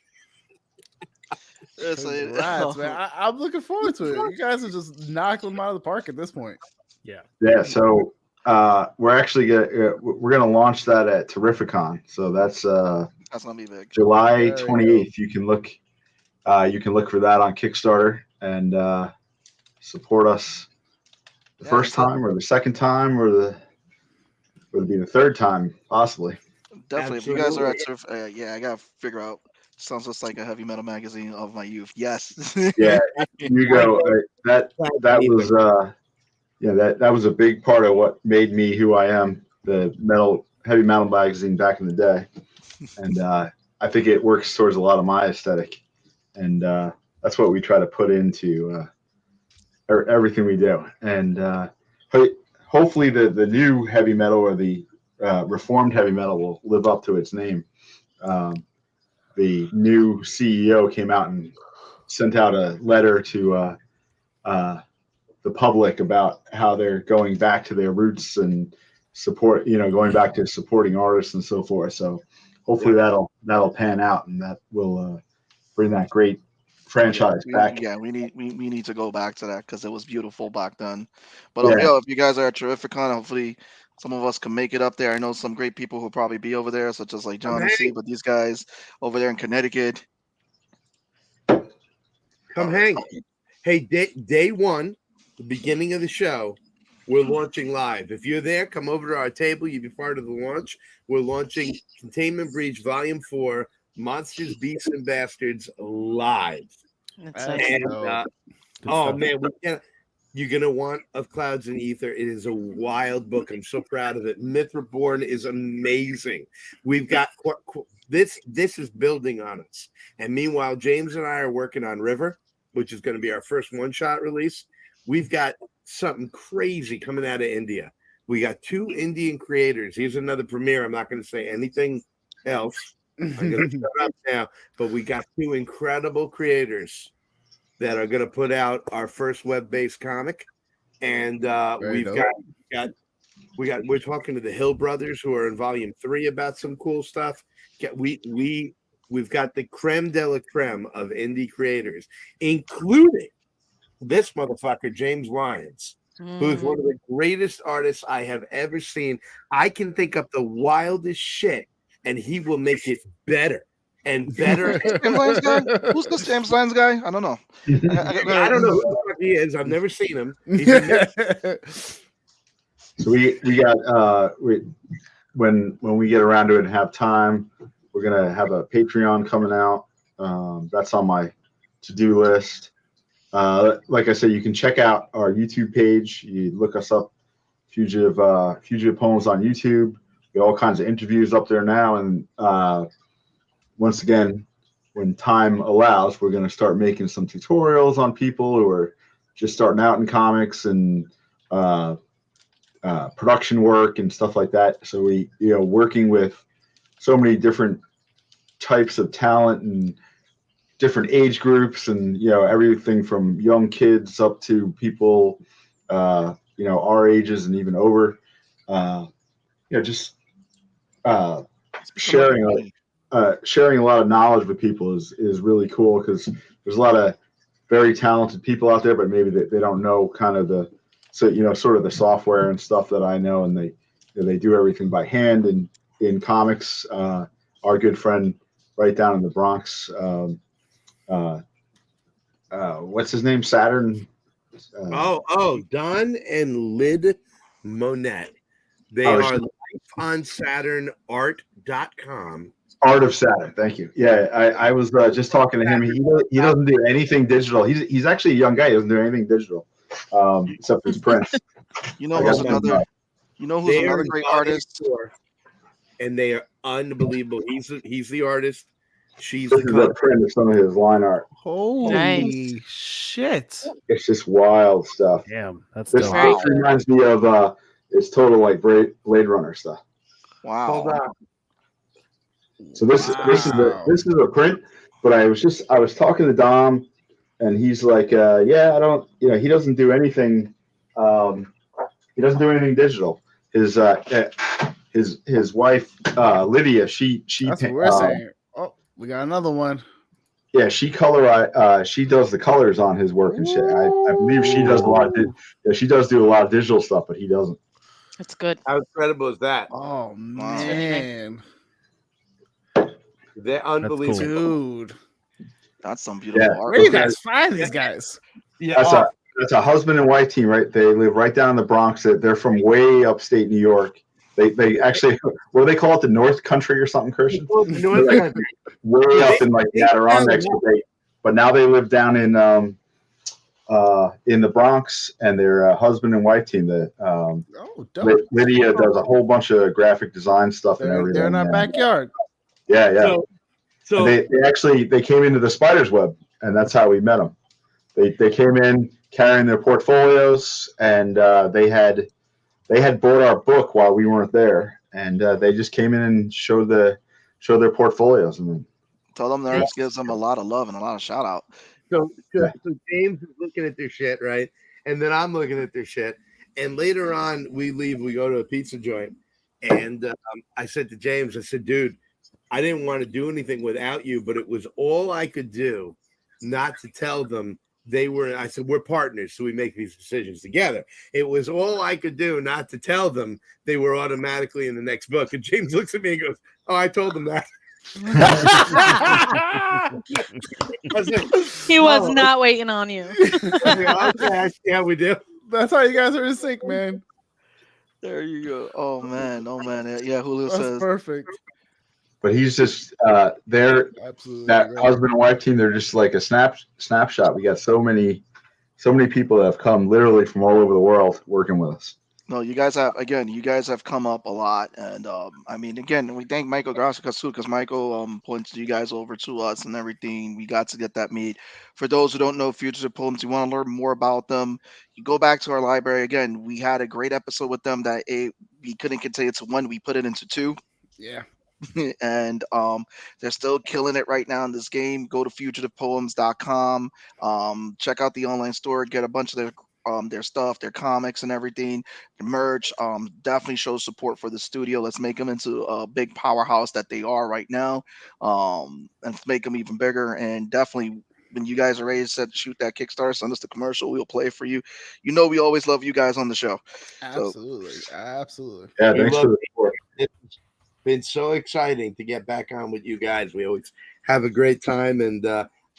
Congrats, man. I'm looking forward to it. You guys are just knocking them out of the park at this point. Yeah. So we're actually gonna launch that at Terrificon. So that's gonna be big. July 28th. You can look for that on Kickstarter and support us the first time or the second time or would it be the third time possibly. Definitely. Absolutely. If you guys are at I gotta figure out. Sounds just like a heavy metal magazine of my youth. Yes. Yeah, you go. That was that was a big part of what made me who I am. The heavy metal magazine back in the day, and I think it works towards a lot of my aesthetic, and that's what we try to put into everything we do. And hopefully, the new heavy metal or the reformed heavy metal will live up to its name. The new CEO came out and sent out a letter to the public about how they're going back to their roots and going back to supporting artists and so forth. So hopefully that'll pan out and that will bring that great franchise back. Yeah, we need to go back to that because it was beautiful back then. But if you guys are at Terrificon, hopefully some of us can make it up there. I know some great people who'll probably be over there, such as like Johnny C, but these guys over there in Connecticut. Come hang. Hey, day 1, the beginning of the show, we're launching live. If you're there, come over to our table. You'll be part of the launch. We're launching Containment Breach Volume 4, Monsters, Beasts, and Bastards live. You're going to want Of Clouds and Ether. It is a wild book. I'm so proud of it. Myth Reborn is amazing. We've got this is building on us. And meanwhile, James and I are working on River, which is going to be our first one-shot release. We've got something crazy coming out of India. We got 2 Indian creators. Here's another premiere. I'm not going to say anything else. I'm going to shut up now. But we got 2 incredible creators that are going to put out our first web-based comic, and we're talking to the Hill brothers who are in volume 3 about some cool stuff. We've got the creme de la creme of indie creators, including this motherfucker, James Lyons, who is one of the greatest artists I have ever seen. I can think up the wildest shit, and he will make it better and better. James Lyons guy? Who's this James Lyons guy? I don't know. I don't know who the fuck he is. I've never seen him. So we got when we get around to it and have time, we're gonna have a Patreon coming out. That's on my to-do list. Like I said, you can check out our YouTube page. You look us up, Fugitive Poems on YouTube. We have all kinds of interviews up there now. And once again, when time allows, we're going to start making some tutorials on people who are just starting out in comics and production work and stuff like that. So we, working with so many different types of talent and different age groups, and everything from young kids up to people our ages and even over. Just sharing a lot of knowledge with people is really cool, because there's a lot of very talented people out there, but maybe they don't know kind of sort of the software and stuff that I know, and they do everything by hand. And in comics, our good friend right down in the Bronx, what's his name? Saturn. Don and Lyd Monet. They are lifeonsaturnart.com. Art of Saturn. Thank you. Yeah, I was just talking to him. He doesn't do anything digital. He's actually a young guy. He doesn't do anything digital except his prints. Who's another great artist? And they are unbelievable. He's the artist. She's this is a print of some of his line art. Holy shit! It's just wild stuff. Damn, that's this reminds me of it's total like Blade Runner stuff. Wow. Hold on. So this is a print, but I was talking to Dom, and he's like, I don't, he doesn't do anything. He doesn't do anything digital. His wife Lydia, she that's what we're saying. Oh, we got another one. Yeah, she does the colors on his work and shit. I believe she does a lot of she does do a lot of digital stuff, but he doesn't. That's good. How incredible is that? Oh man. They're unbelievable. Cool. Dude. That's some beautiful art. Where you guys find these guys? Yeah. That's a husband and wife team, right? They live right down in the Bronx. They're from way upstate New York. They actually, what do they call it? The North Country or something, Christian? North Country. Way up in like the Adirondacks. But now they live down in the Bronx, and they're a husband and wife team. Lydia does a whole bunch of graphic design stuff and everything. They're in our backyard. Yeah. So they came into the Spider's Web, and that's how we met them. They came in carrying their portfolios, and they had bought our book while we weren't there, and they just came in and showed their portfolios. And then tell them Nerds gives them a lot of love and a lot of shout out. So James is looking at their shit, right? And then I'm looking at their shit. And later on, we leave. We go to a pizza joint, and I said to James, I said, dude, I didn't want to do anything without you, but it was all I could do not to tell them I said, we're partners, so we make these decisions together. It was all I could do not to tell them they were automatically in the next book. And James looks at me and goes, oh, I told them that. He was not waiting on you. Okay, yeah, we do. That's how you guys are in sync, man. There you go. Oh man. Yeah, Julio says perfect. But he's just they're absolutely that husband and wife team. They're just like a snapshot. We got so many people that have come literally from all over the world working with us. No, you guys have come up a lot, and again, we thank Michael Gracias too, because Michael pointed you guys over to us and everything. We got to get that meet. For those who don't know Fugitive Poems, you want to learn more about them, you go back to our library. Again, we had a great episode with them that we couldn't contain it to one. We put it into two. Yeah. and they're still killing it right now in this game. Go to fugitivepoems.com. Check out the online store. Get a bunch of their stuff, their comics and everything, the merch. Definitely show support for the studio. Let's make them into a big powerhouse that they are right now, and make them even bigger. And definitely, when you guys are ready to shoot that Kickstarter, send us the commercial. We'll play for you. You know, we always love you guys on the show. Absolutely, absolutely. Yeah, We thanks love for the support. It's been so exciting to get back on with you guys. We always have a great time, and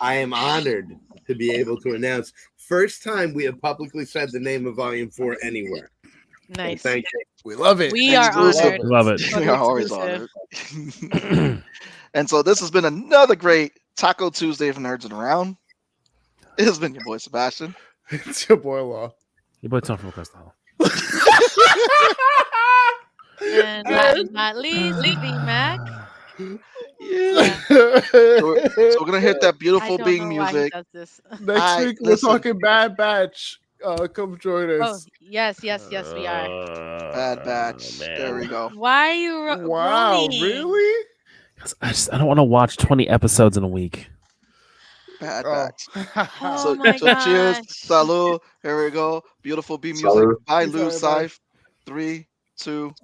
I am honored to be able to announce first time we have publicly said the name of Volume 4 anywhere. And Nice. thank you. We love it. We are Exclusive. honored. Love it. For We the are always exclusive. honored. And so this has been another great Taco Tuesday for Nerds and Around. It has been your boy Sebastian. It's your boy Law. Your boy Tom from across the hall. And last but not least, Vmac. Yeah. So we're gonna hit that I beautiful don't Bing know why he music. does this. Next week we're Listen. talking Bad Batch. Come join Oh, us. yes, we are. Bad Batch. There we go. Why are you Wow, rolling? really? I don't want to watch 20 episodes in a week. Bad Oh. Batch. Oh my so cheers. gosh. Salud. Here we go. Beautiful B music. Salud. Bye, Peace Lou out, everybody. Cyph. 3, 2,